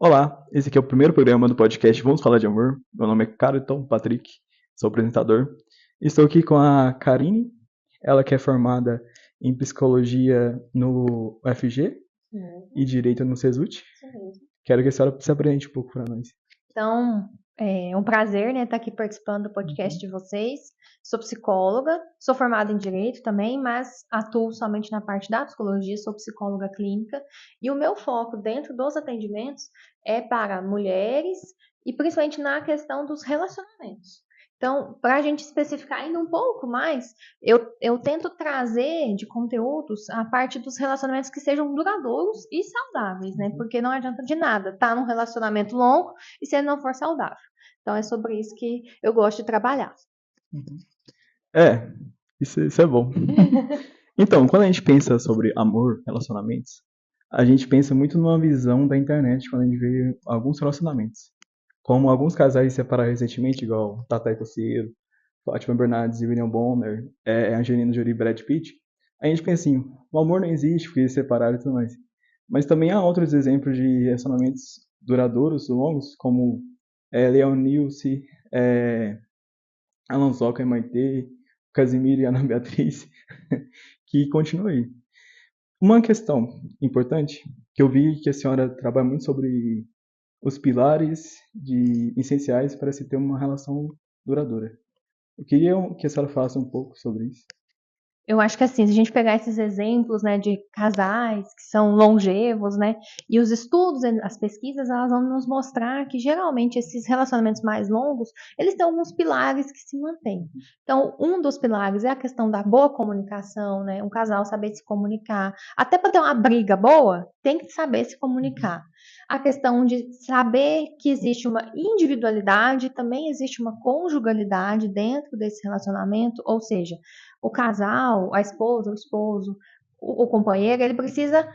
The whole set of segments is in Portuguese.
Olá, esse aqui é o primeiro programa do podcast Vamos Falar de Amor. Meu nome é Carlton Patrick, sou apresentador. Estou aqui com a Karine, ela que é formada em Psicologia no UFG e Direito no CESUT. Isso mesmo. Quero que a senhora se apresente um pouco para nós. Então, é um prazer, né, estar aqui participando do podcast de vocês. Sou psicóloga, sou formada em Direito também, mas atuo somente na parte da psicologia, sou psicóloga clínica. E o meu foco dentro dos atendimentos é para mulheres e principalmente na questão dos relacionamentos. Então, para a gente especificar ainda um pouco mais, eu tento trazer de conteúdos a parte dos relacionamentos que sejam duradouros e saudáveis, né? Porque não adianta de nada estar num relacionamento longo e se ele não for saudável. Então, é sobre isso que eu gosto de trabalhar. É, isso é bom. Então, quando a gente pensa sobre amor, relacionamentos, a gente pensa muito numa visão da internet quando a gente vê alguns relacionamentos. Como alguns casais se separaram recentemente, igual Tata e Cossiero, Fátima Bernardes e William Bonner, Angelina Jolie e Brad Pitt, a gente pensa assim, o amor não existe porque eles se separaram e tudo mais. Mas também há outros exemplos de relacionamentos duradouros, longos, como Leon Nilce, Alan Zoca e Maitê, Casimiro e Ana Beatriz, que continuam aí. Uma questão importante, que eu vi que a senhora trabalha muito sobre os pilares essenciais para se ter uma relação duradoura. Eu queria que a senhora falasse um pouco sobre isso. Eu acho que assim, se a gente pegar esses exemplos, né, de casais que são longevos, né, e os estudos, as pesquisas, elas vão nos mostrar que geralmente esses relacionamentos mais longos, eles têm alguns pilares que se mantêm. Então, um dos pilares é a questão da boa comunicação, né, um casal saber se comunicar. Até para ter uma briga boa, tem que saber se comunicar. A questão de saber que existe uma individualidade, também existe uma conjugalidade dentro desse relacionamento, ou seja, o casal, a esposa, o esposo, o companheiro, ele precisa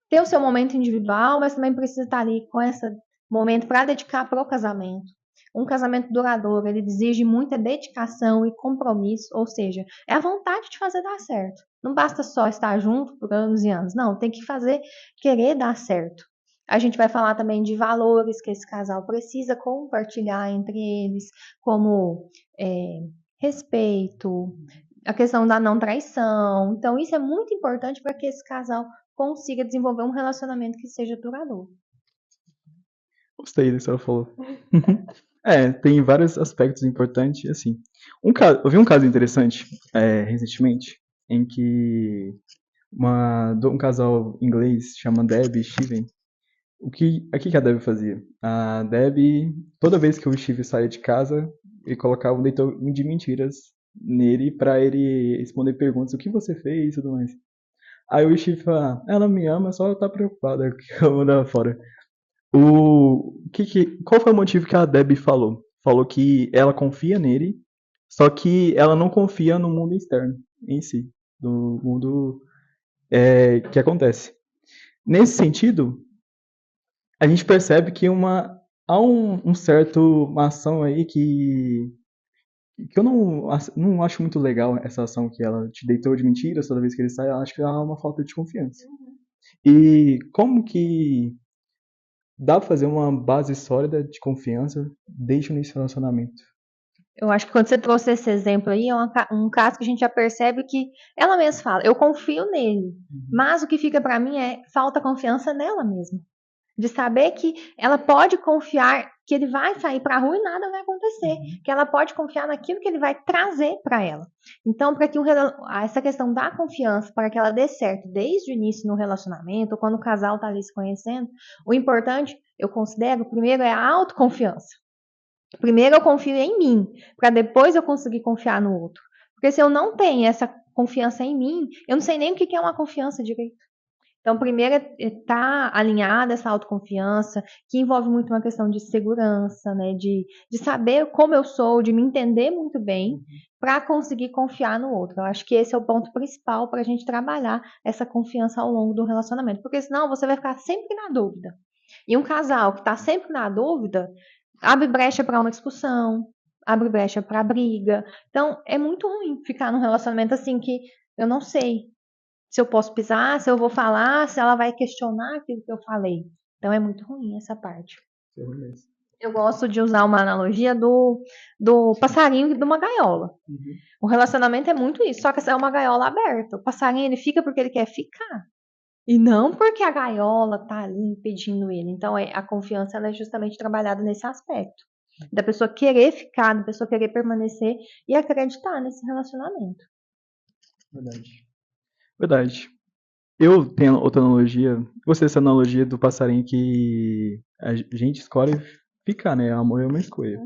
ter o seu momento individual, mas também precisa estar ali com esse momento para dedicar para o casamento. Um casamento duradouro, ele exige muita dedicação e compromisso, ou seja, é a vontade de fazer dar certo. Não basta só estar junto por anos e anos, não, tem que fazer, querer dar certo. A gente vai falar também de valores que esse casal precisa compartilhar entre eles, como respeito, a questão da não traição. Então, isso é muito importante para que esse casal consiga desenvolver um relacionamento que seja duradouro. Gostei do que a senhora falou. Tem vários aspectos importantes, assim. Eu vi um caso interessante, recentemente, em que um casal inglês chama Debbie e Steven. Que a Debbie fazia? A Debbie, toda vez que o Steve saía de casa, ele colocava um leitor de mentiras nele pra ele responder perguntas, o que você fez e tudo mais. Aí o Steve fala, ela me ama, só tá preocupada que eu mando ela fora. Qual foi o motivo que a Debbie falou? Falou que ela confia nele, só que ela não confia no mundo externo em si, do mundo que acontece. Nesse sentido, a gente percebe que há um certo uma ação aí que eu não acho muito legal essa ação que ela te deitou de mentiras toda vez que ele sai, eu acho que há uma falta de confiança. E como que dá pra fazer uma base sólida de confiança desde o início do relacionamento? Eu acho que quando você trouxe esse exemplo aí, é um caso que a gente já percebe que ela mesma fala, eu confio nele, mas o que fica para mim é falta confiança nela mesma. De saber que ela pode confiar que ele vai sair para a rua e nada vai acontecer, que ela pode confiar naquilo que ele vai trazer para ela. Então, para que essa questão da confiança, para que ela dê certo desde o início no relacionamento, ou quando o casal está ali se conhecendo, o importante, eu considero, primeiro é a autoconfiança. Primeiro eu confio em mim, para depois eu conseguir confiar no outro. Porque se eu não tenho essa confiança em mim, eu não sei nem o que é uma confiança direito. Então, primeiro é estar alinhada essa autoconfiança, que envolve muito uma questão de segurança, né? De saber como eu sou, de me entender muito bem, para conseguir confiar no outro. Eu acho que esse é o ponto principal para a gente trabalhar essa confiança ao longo do relacionamento. Porque senão você vai ficar sempre na dúvida. E um casal que está sempre na dúvida, abre brecha para uma discussão, abre brecha para briga. Então, é muito ruim ficar num relacionamento assim que eu não sei se eu posso pisar, se eu vou falar, se ela vai questionar aquilo que eu falei. Então é muito ruim essa parte. É ruim mesmo. Eu gosto de usar uma analogia do passarinho e de uma gaiola. Uhum. O relacionamento é muito isso, só que é uma gaiola aberta. O passarinho ele fica porque ele quer ficar. E não porque a gaiola tá ali impedindo ele. Então a confiança ela é justamente trabalhada nesse aspecto. Da pessoa querer ficar, da pessoa querer permanecer e acreditar nesse relacionamento. Verdade. Verdade. Eu tenho outra analogia. Gostei dessa analogia do passarinho que a gente escolhe ficar, né? Amor é uma escolha.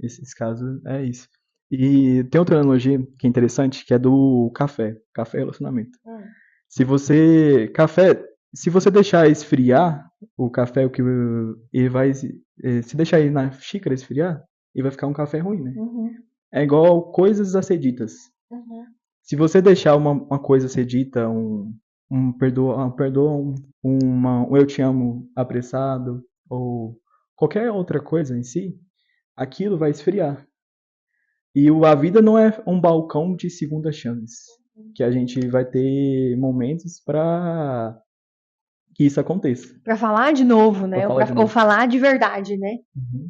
Esse caso é isso. E tem outra analogia que é interessante, que é do café. Café é relacionamento. Se você. Café. Se você deixar esfriar o café, o que ele vai. Se deixar ele na xícara esfriar, ele vai ficar um café ruim, né? É igual coisas a ser ditas. Se você deixar uma coisa ser dita, um eu te amo apressado, ou qualquer outra coisa em si, aquilo vai esfriar. E a vida não é um balcão de segunda chance, que a gente vai ter momentos para que isso aconteça. Para falar de novo, né? Ou falar de verdade, né?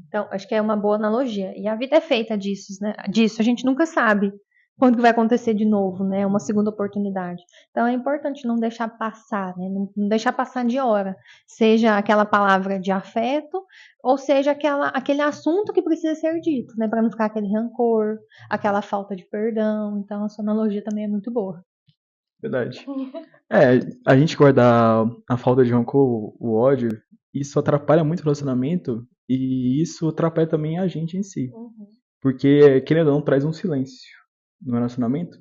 Então, acho que é uma boa analogia. E a vida é feita disso, né? Disso, a gente nunca sabe quando que vai acontecer de novo, né? Uma segunda oportunidade. Então é importante não deixar passar, né? Não deixar passar de hora. Seja aquela palavra de afeto, ou seja aquele assunto que precisa ser dito, né? Para não ficar aquele rancor, aquela falta de perdão. Então, a sua analogia também é muito boa. Verdade. A gente guardar a falta de rancor, o ódio, isso atrapalha muito o relacionamento e isso atrapalha também a gente em si. Porque, querendo ou não, traz um silêncio no relacionamento.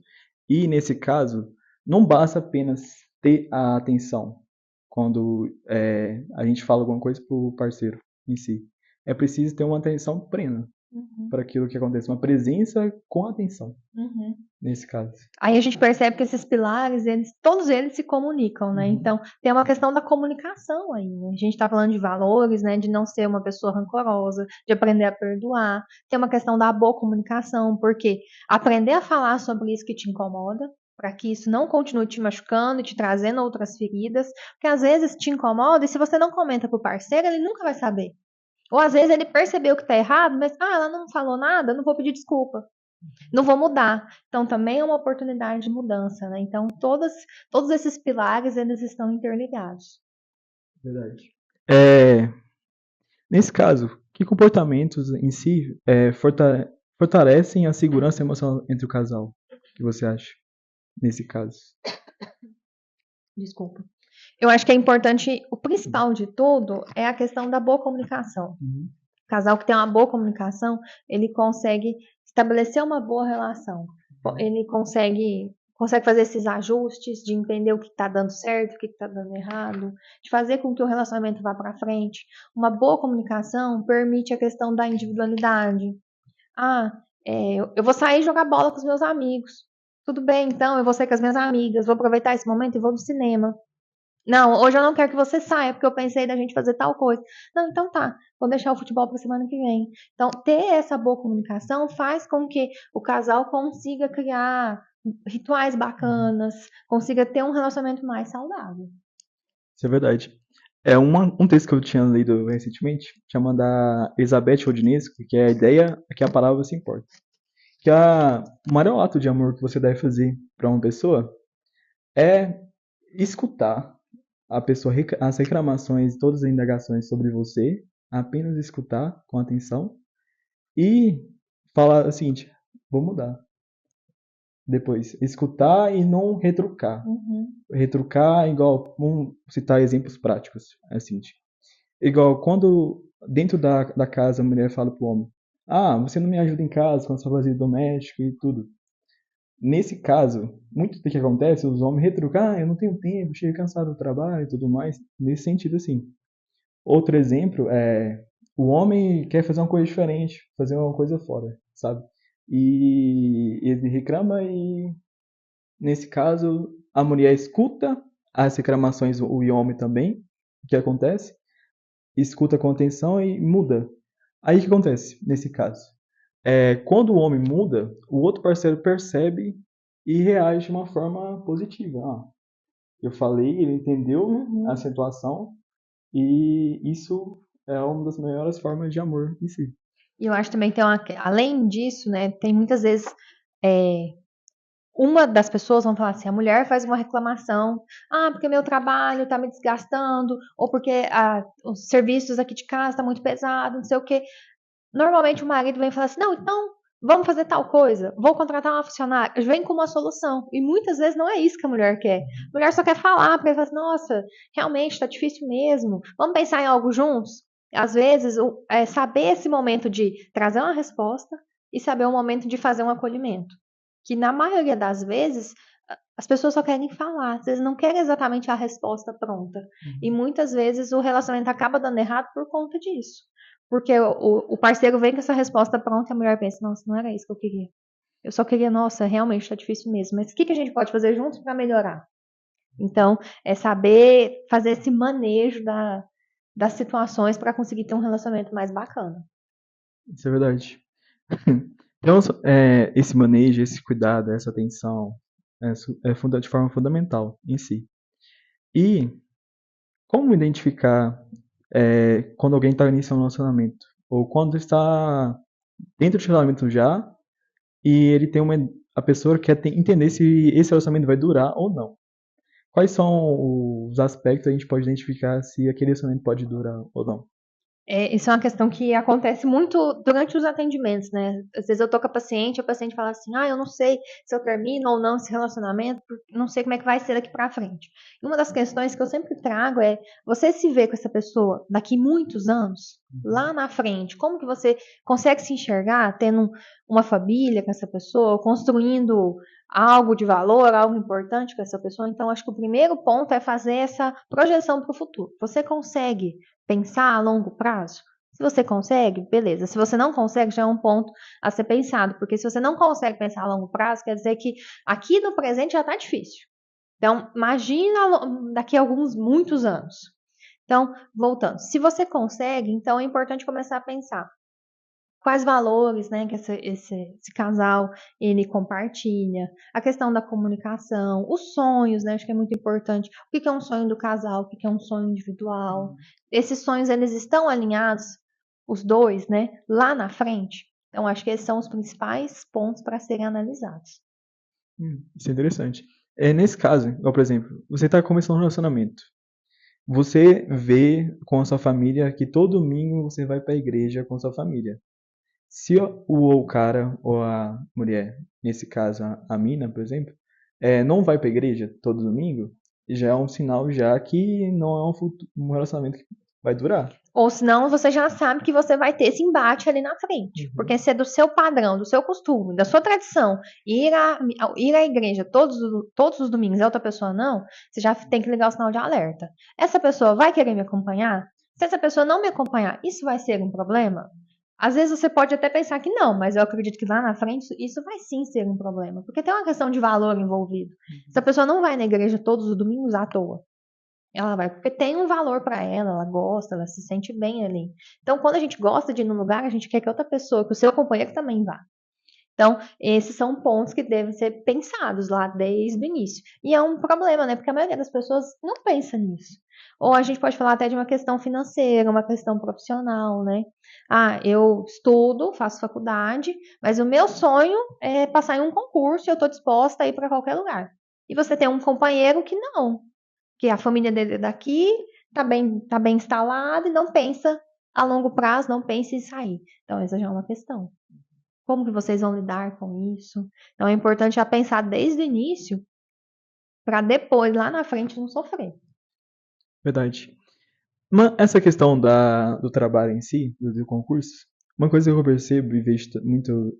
E, nesse caso, não basta apenas ter a atenção quando a gente fala alguma coisa pro parceiro em si. É preciso ter uma atenção plena para aquilo que acontece. Uma presença com atenção, nesse caso. Aí a gente percebe que esses pilares, todos eles se comunicam, né? Então, tem uma questão da comunicação aí, né? A gente está falando de valores, né? De não ser uma pessoa rancorosa, de aprender a perdoar. Tem uma questão da boa comunicação, porque aprender a falar sobre isso que te incomoda, para que isso não continue te machucando e te trazendo outras feridas, porque às vezes te incomoda e se você não comenta pro parceiro, ele nunca vai saber. Ou às vezes ele percebeu que tá errado, mas ela não falou nada, não vou pedir desculpa. Não vou mudar. Então também é uma oportunidade de mudança, né? Então todos esses pilares eles estão interligados. Verdade. Nesse caso, que comportamentos em si fortalecem a segurança emocional entre o casal? O que você acha nesse caso? Desculpa. Eu acho que é importante, o principal de tudo é a questão da boa comunicação. O casal que tem uma boa comunicação, ele consegue estabelecer uma boa relação. Ele consegue fazer esses ajustes, de entender o que está dando certo, o que está dando errado, de fazer com que o relacionamento vá para frente. Uma boa comunicação permite a questão da individualidade. Eu vou sair jogar bola com os meus amigos. Tudo bem, então, eu vou sair com as minhas amigas, vou aproveitar esse momento e vou no cinema. Não, hoje eu não quero que você saia, porque eu pensei da gente fazer tal coisa. Não, então tá, vou deixar o futebol para semana que vem. Então, ter essa boa comunicação faz com que o casal consiga criar rituais bacanas, consiga ter um relacionamento mais saudável. Isso é verdade. Um texto que eu tinha lido recentemente, chama da Elizabeth Rodinесco, que é a ideia que a palavra se importa. Que o maior ato de amor que você deve fazer para uma pessoa é escutar a pessoa, as reclamações, todas as indagações sobre você, apenas escutar com atenção e falar o seguinte: vou mudar. Depois, escutar e não retrucar. Retrucar, igual, vamos citar exemplos práticos. É assim, igual quando dentro da casa a mulher fala pro homem: você não me ajuda em casa com a sua vazia doméstica e tudo. Nesse caso, muito do que acontece, os homens retrucam: eu não tenho tempo, chego cansado do trabalho e tudo mais. Nesse sentido, assim. Outro exemplo é o homem quer fazer uma coisa diferente, fazer uma coisa fora, sabe? E ele reclama e, nesse caso, a mulher escuta as reclamações, o homem também, o que acontece, escuta com atenção e muda. Aí o que acontece nesse caso? Quando o homem muda, o outro parceiro percebe e reage de uma forma positiva. Eu falei, ele entendeu a situação E isso é uma das maiores formas de amor em si. E eu acho também que tem além disso, né, tem muitas vezes é, uma das pessoas vão falar assim, a mulher faz uma reclamação, porque meu trabalho está me desgastando, ou porque os serviços aqui de casa estão muito pesados, não sei o quê. Normalmente o marido vem falar assim, não, então vamos fazer tal coisa, vou contratar uma funcionária, vem com uma solução. E muitas vezes não é isso que a mulher quer. A mulher só quer falar, porque ela fala assim, nossa, realmente está difícil mesmo, vamos pensar em algo juntos? Às vezes, saber esse momento de trazer uma resposta e saber o momento de fazer um acolhimento. Que na maioria das vezes, as pessoas só querem falar, às vezes não querem exatamente a resposta pronta. E Uhum. muitas vezes o relacionamento acaba dando errado por conta disso. Porque o parceiro vem com essa resposta pronta e a mulher pensa, nossa, não era isso que eu queria. Eu só queria, nossa, realmente está difícil mesmo. Mas o que a gente pode fazer juntos para melhorar? Então, é saber fazer esse manejo das situações para conseguir ter um relacionamento mais bacana. Isso é verdade. Então, esse manejo, esse cuidado, essa atenção de forma fundamental em si. E como identificar quando alguém está iniciando um relacionamento? Ou quando está dentro do relacionamento já e ele tem a pessoa quer entender se esse relacionamento vai durar ou não. Quais são os aspectos que a gente pode identificar se aquele relacionamento pode durar ou não? Isso é uma questão que acontece muito durante os atendimentos, né? Às vezes eu tô com a paciente fala assim, eu não sei se eu termino ou não esse relacionamento, porque não sei como é que vai ser daqui pra frente. E uma das questões que eu sempre trago é, você se vê com essa pessoa daqui muitos anos, lá na frente, como que você consegue se enxergar tendo uma família com essa pessoa, construindo algo de valor, algo importante com essa pessoa? Então, acho que o primeiro ponto é fazer essa projeção para o futuro. Você consegue pensar a longo prazo? Se você consegue, beleza. Se você não consegue, já é um ponto a ser pensado, porque se você não consegue pensar a longo prazo, quer dizer que aqui no presente já está difícil. Então, imagina daqui a muitos anos. Então, voltando, se você consegue, então é importante começar a pensar quais valores, né, que esse casal ele compartilha, a questão da comunicação, os sonhos, né, acho que é muito importante. O que é um sonho do casal, o que é um sonho individual? Esses sonhos eles estão alinhados, os dois, né, lá na frente. Então acho que esses são os principais pontos para serem analisados. Isso é interessante. Nesse caso, igual, por exemplo, você está começando um relacionamento. Você vê com a sua família que todo domingo você vai para a igreja com a sua família. Se o cara ou a mulher, nesse caso a mina, por exemplo, não vai para a igreja todo domingo, já é um sinal já que não é um relacionamento que vai durar. Ou senão você já sabe que você vai ter esse embate ali na frente. Uhum. Porque se é do seu padrão, do seu costume, da sua tradição, ir à igreja todos os domingos e a outra pessoa não, você já tem que ligar o sinal de alerta. Essa pessoa vai querer me acompanhar? Se essa pessoa não me acompanhar, isso vai ser um problema? Às vezes você pode até pensar que não, mas eu acredito que lá na frente isso vai sim ser um problema. Porque tem uma questão de valor envolvido. Essa pessoa não vai na igreja todos os domingos à toa. Ela vai porque tem um valor para ela gosta, ela se sente bem ali. Então, quando a gente gosta de ir num lugar, a gente quer que outra pessoa, que o seu companheiro também vá. Então, esses são pontos que devem ser pensados lá desde o início. E é um problema, né? Porque a maioria das pessoas não pensa nisso. Ou a gente pode falar até de uma questão financeira, uma questão profissional, né? Eu estudo, faço faculdade, mas o meu sonho é passar em um concurso e eu estou disposta a ir para qualquer lugar. E você tem um companheiro que não, que a família dele é daqui, tá bem instalada e não pensa a longo prazo, não pensa em sair. Então, essa já é uma questão. Como que vocês vão lidar com isso? Então, é importante já pensar desde o início para depois, lá na frente, não sofrer. Verdade. Essa questão do trabalho em si, do concurso, uma coisa que eu percebo e vejo muito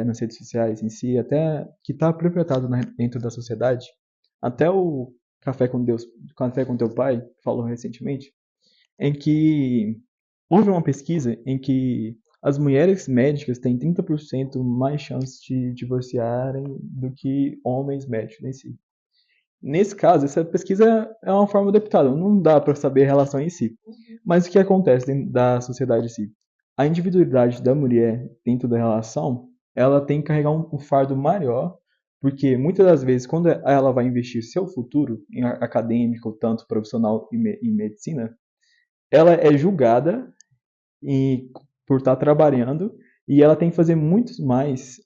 nas redes sociais em si, até que está perpetuado dentro da sociedade, até o Café com Teu Pai falou recentemente, em que houve uma pesquisa em que as mulheres médicas têm 30% mais chance de divorciarem do que homens médicos em si. Nesse caso, essa pesquisa é uma forma adaptada, não dá para saber a relação em si. Mas o que acontece dentro da sociedade em si? A individualidade da mulher dentro da relação, ela tem que carregar um fardo maior, porque muitas das vezes, quando ela vai investir seu futuro, em acadêmico, tanto profissional e medicina, ela é julgada por estar trabalhando e ela tem que fazer muitos mais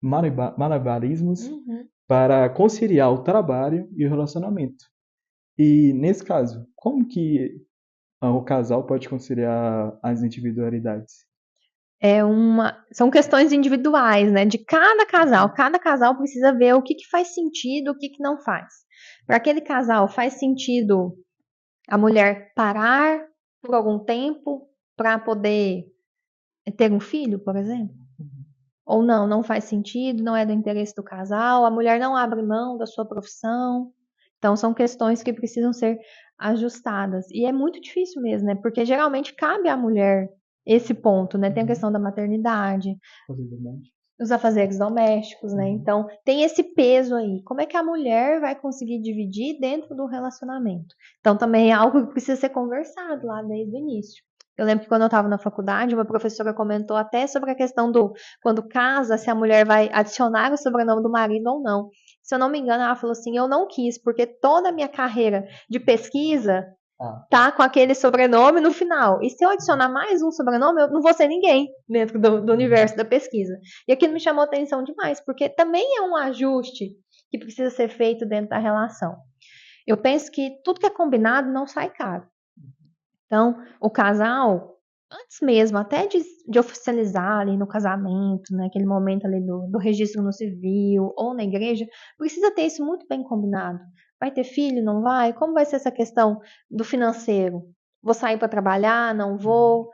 malabarismos para conciliar o trabalho e o relacionamento. E nesse caso, como que o casal pode conciliar as individualidades? São questões individuais, né? De cada casal. Cada casal precisa ver o que faz sentido, o que não faz. Para aquele casal, faz sentido a mulher parar por algum tempo para poder ter um filho, por exemplo? Ou não faz sentido, não é do interesse do casal, a mulher não abre mão da sua profissão. Então, são questões que precisam ser ajustadas. E é muito difícil mesmo, né? Porque geralmente cabe à mulher esse ponto, né? Tem a questão da maternidade, os afazeres domésticos, né? Então, tem esse peso aí. Como é que a mulher vai conseguir dividir dentro do relacionamento? Então, também é algo que precisa ser conversado lá desde o início. Eu lembro que quando eu estava na faculdade, uma professora comentou até sobre a questão do quando casa, se a mulher vai adicionar o sobrenome do marido ou não. Se eu não me engano, ela falou assim: eu não quis, porque toda a minha carreira de pesquisa tá com aquele sobrenome no final. E se eu adicionar mais um sobrenome, eu não vou ser ninguém dentro do universo da pesquisa. E aquilo me chamou atenção demais, porque também é um ajuste que precisa ser feito dentro da relação. Eu penso que tudo que é combinado não sai caro. Então, o casal, antes mesmo, até de oficializar ali no casamento, né, aquele momento ali do registro no civil ou na igreja, precisa ter isso muito bem combinado. Vai ter filho, não vai? Como vai ser essa questão do financeiro? Vou sair para trabalhar, não vou?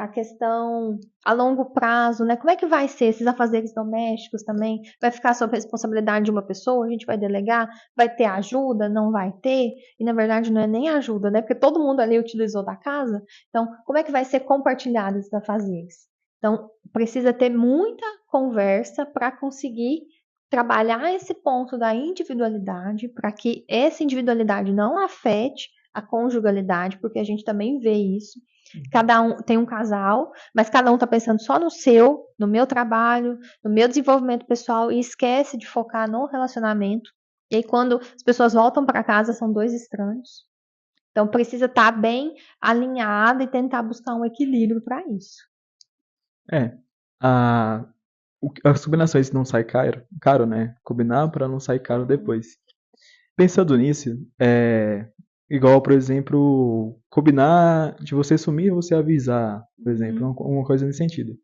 A questão a longo prazo, né? Como é que vai ser esses afazeres domésticos também? Vai ficar sob responsabilidade de uma pessoa? A gente vai delegar? Vai ter ajuda? Não vai ter? E na verdade não é nem ajuda, né? Porque todo mundo ali utilizou da casa. Então, como é que vai ser compartilhado esses afazeres? Então, precisa ter muita conversa para conseguir trabalhar esse ponto da individualidade, para que essa individualidade não afete a conjugalidade, porque a gente também vê isso. Cada um tem um casal, mas cada um está pensando só no seu, no meu trabalho, no meu desenvolvimento pessoal e esquece de focar no relacionamento. E aí, quando as pessoas voltam para casa, são dois estranhos. Então, precisa estar bem alinhado e tentar buscar um equilíbrio para isso. As combinações não saem caro, né? Combinar para não sair caro depois. Pensando nisso, igual, por exemplo, combinar de você sumir ou você avisar, por exemplo, uma coisa nesse sentido.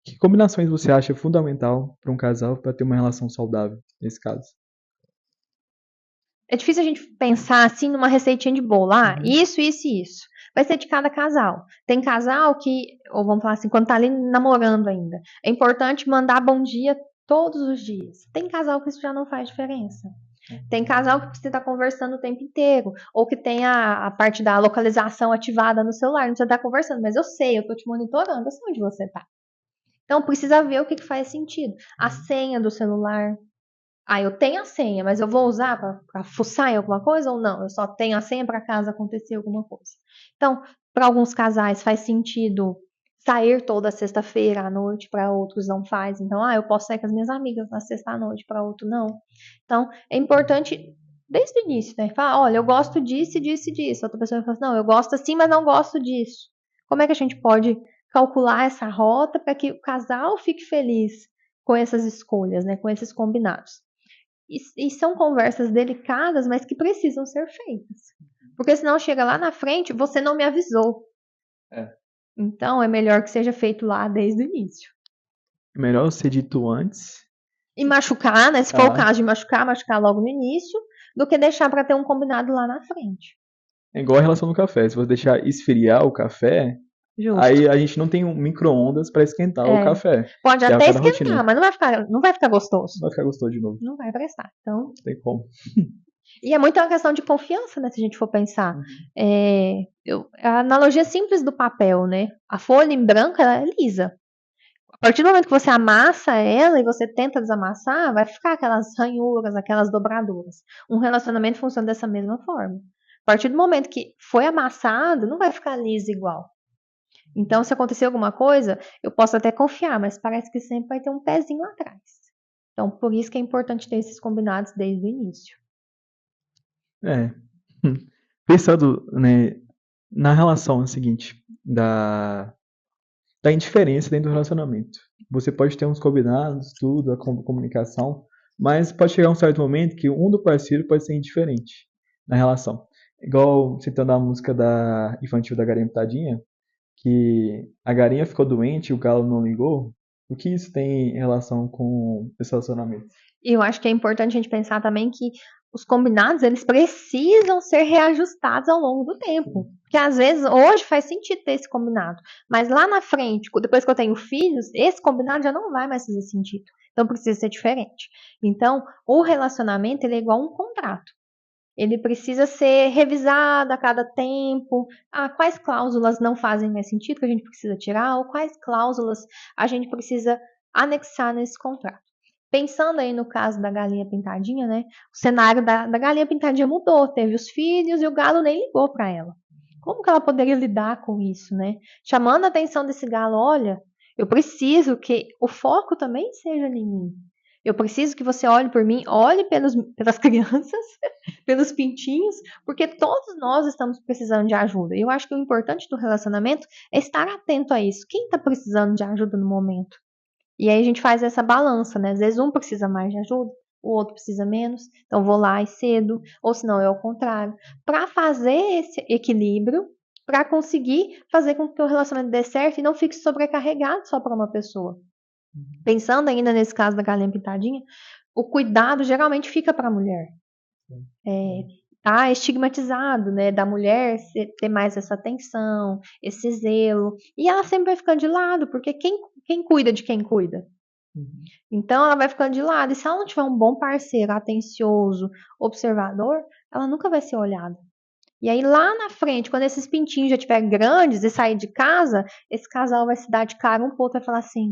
Que combinações você acha fundamental para um casal para ter uma relação saudável, nesse caso? É difícil a gente pensar assim numa receitinha de bolo. Isso, isso e isso. Vai ser de cada casal. Tem casal que, ou vamos falar assim, quando tá ali namorando ainda, é importante mandar bom dia todos os dias. Tem casal que isso já não faz diferença. Tem casal que precisa estar conversando o tempo inteiro, ou que tem a parte da localização ativada no celular, não precisa estar conversando, mas eu sei, eu tô te monitorando, eu sei onde você tá. Então precisa ver o que faz sentido. A senha do celular. Eu tenho a senha, mas eu vou usar para fuçar em alguma coisa ou não? Eu só tenho a senha para caso acontecer alguma coisa. Então, para alguns casais faz sentido sair toda sexta-feira à noite, para outros não faz. Então, eu posso sair com as minhas amigas na sexta à noite, para outro não. Então, é importante desde o início, né? Falar, olha, eu gosto disso, disso e disso. Outra pessoa fala assim, não, eu gosto assim, mas não gosto disso. Como é que a gente pode calcular essa rota para que o casal fique feliz com essas escolhas, né? Com esses combinados? E são conversas delicadas, mas que precisam ser feitas. Porque senão chega lá na frente, você não me avisou. Então é melhor que seja feito lá desde o início. É melhor ser dito antes. E machucar, né? Se for o caso de machucar logo no início, do que deixar para ter um combinado lá na frente. É igual a relação do café. Se você deixar esfriar o café, Justo. Aí a gente não tem um micro-ondas para esquentar o café. Pode até esquentar, mas não vai ficar gostoso. Não vai ficar gostoso de novo. Não vai prestar. Então, não tem como. E é muito uma questão de confiança, né? Se a gente for pensar. A analogia simples do papel, né? A folha em branco, ela é lisa. A partir do momento que você amassa ela e você tenta desamassar, vai ficar aquelas ranhuras, aquelas dobraduras. Um relacionamento funciona dessa mesma forma. A partir do momento que foi amassado, não vai ficar liso igual. Então, se acontecer alguma coisa, eu posso até confiar, mas parece que sempre vai ter um pezinho atrás. Então, por isso que é importante ter esses combinados desde o início. Pensando, né, na relação é o seguinte, da indiferença dentro do relacionamento. Você pode ter uns combinados, tudo, a comunicação, mas pode chegar um certo momento que um do parceiro pode ser indiferente na relação. Igual citando a música da infantil da Galinha Pitadinha, que a galinha ficou doente e o galo não ligou. O que isso tem em relação com esse relacionamento? E eu acho que é importante a gente pensar também que os combinados, eles precisam ser reajustados ao longo do tempo. Porque às vezes, hoje faz sentido ter esse combinado. Mas lá na frente, depois que eu tenho filhos, esse combinado já não vai mais fazer sentido. Então precisa ser diferente. Então, o relacionamento, ele é igual um contrato. Ele precisa ser revisado a cada tempo. Quais cláusulas não fazem mais sentido que a gente precisa tirar? Ou quais cláusulas a gente precisa anexar nesse contrato? Pensando aí no caso da galinha pintadinha, né? O cenário da galinha pintadinha mudou. Teve os filhos e o galo nem ligou para ela. Como que ela poderia lidar com isso, né? Chamando a atenção desse galo, olha, eu preciso que o foco também seja em mim. Eu preciso que você olhe por mim, olhe pelas crianças, pelos pintinhos, porque todos nós estamos precisando de ajuda. E eu acho que o importante do relacionamento é estar atento a isso. Quem está precisando de ajuda no momento? E aí a gente faz essa balança, né? Às vezes um precisa mais de ajuda, o outro precisa menos, então vou lá e cedo, ou senão é o contrário. Para fazer esse equilíbrio, para conseguir fazer com que o relacionamento dê certo e não fique sobrecarregado só para uma pessoa. Pensando ainda nesse caso da galinha pintadinha, o cuidado geralmente fica para a mulher. Tá estigmatizado, né, da mulher ter mais essa atenção, esse zelo, e ela sempre vai ficando de lado, porque quem cuida de quem cuida? Então ela vai ficando de lado, e se ela não tiver um bom parceiro, atencioso, observador, ela nunca vai ser olhada. E aí lá na frente, quando esses pintinhos já estiverem grandes e sair de casa, esse casal vai se dar de cara um pro outro e vai falar assim: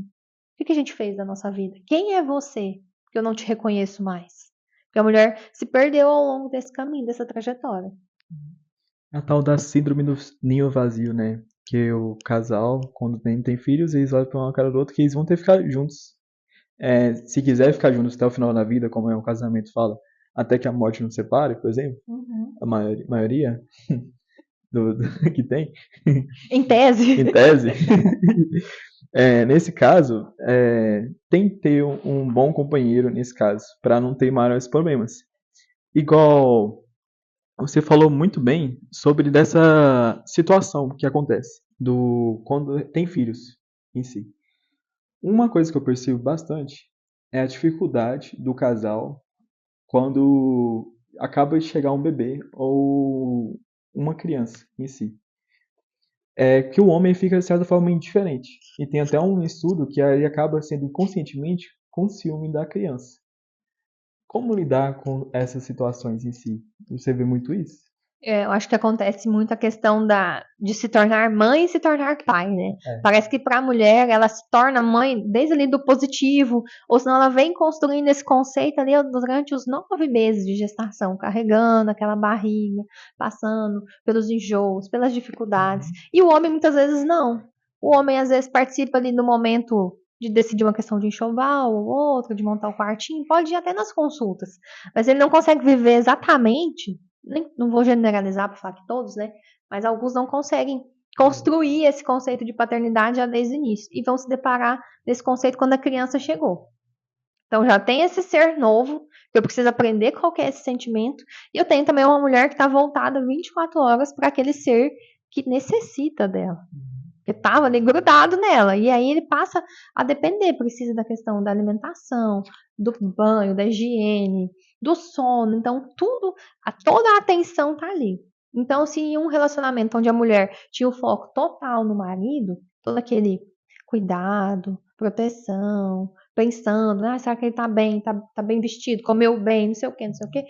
o que a gente fez da nossa vida? Quem é você? Que eu não te reconheço mais. Porque a mulher se perdeu ao longo desse caminho, dessa trajetória. A tal da síndrome do ninho vazio, né? Que o casal, quando tem filhos, eles olham pra uma cara do outro que eles vão ter que ficar juntos. Se quiser ficar juntos até o final da vida, como é um casamento fala, até que a morte nos separe, por exemplo, a maioria que tem, Em tese. em tese, nesse caso, tem que ter um bom companheiro nesse caso, para não ter maiores problemas. Igual você falou muito bem sobre dessa situação que acontece do quando tem filhos em si. Uma coisa que eu percebo bastante é a dificuldade do casal quando acaba de chegar um bebê ou uma criança em si. É que o homem fica de certa forma indiferente. E tem até um estudo que aí acaba sendo inconscientemente com ciúme da criança. Como lidar com essas situações em si? Você vê muito isso? Eu acho que acontece muito a questão de se tornar mãe e se tornar pai, né? É. Parece que para a mulher ela se torna mãe desde ali do positivo, ou senão ela vem construindo esse conceito ali durante os 9 meses de gestação, carregando aquela barriga, passando pelos enjoos, pelas dificuldades. E o homem muitas vezes não. O homem às vezes participa ali no momento de decidir uma questão de enxoval ou outra, de montar o quartinho, pode ir até nas consultas, mas ele não consegue viver exatamente, não vou generalizar para falar que todos, né? Mas alguns não conseguem construir esse conceito de paternidade já desde o início e vão se deparar nesse conceito quando a criança chegou. Então já tem esse ser novo, que eu preciso aprender qual que é esse sentimento, e eu tenho também uma mulher que está voltada 24 horas para aquele ser que necessita dela. Que estava ali grudado nela. E aí ele passa a depender, precisa da questão da alimentação, do banho, da higiene, do sono. Então, toda a atenção tá ali. Então, se em um relacionamento onde a mulher tinha o foco total no marido, todo aquele cuidado, proteção, pensando, será que ele tá bem, tá bem vestido, comeu bem, não sei o que, não sei o que.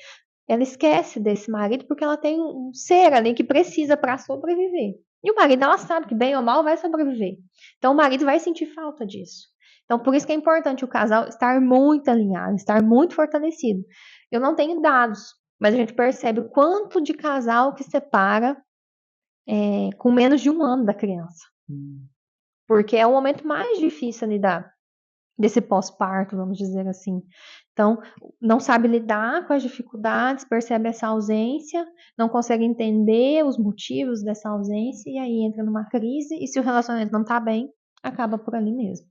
Ela esquece desse marido porque ela tem um ser ali que precisa para sobreviver. E o marido, ela sabe que bem ou mal vai sobreviver. Então o marido vai sentir falta disso. Então por isso que é importante o casal estar muito alinhado, estar muito fortalecido. Eu não tenho dados, mas a gente percebe o quanto de casal que separa com menos de 1 ano da criança. Porque é o momento mais difícil ali desse pós-parto, vamos dizer assim. Então, não sabe lidar com as dificuldades, percebe essa ausência, não consegue entender os motivos dessa ausência e aí entra numa crise e se o relacionamento não está bem, acaba por ali mesmo.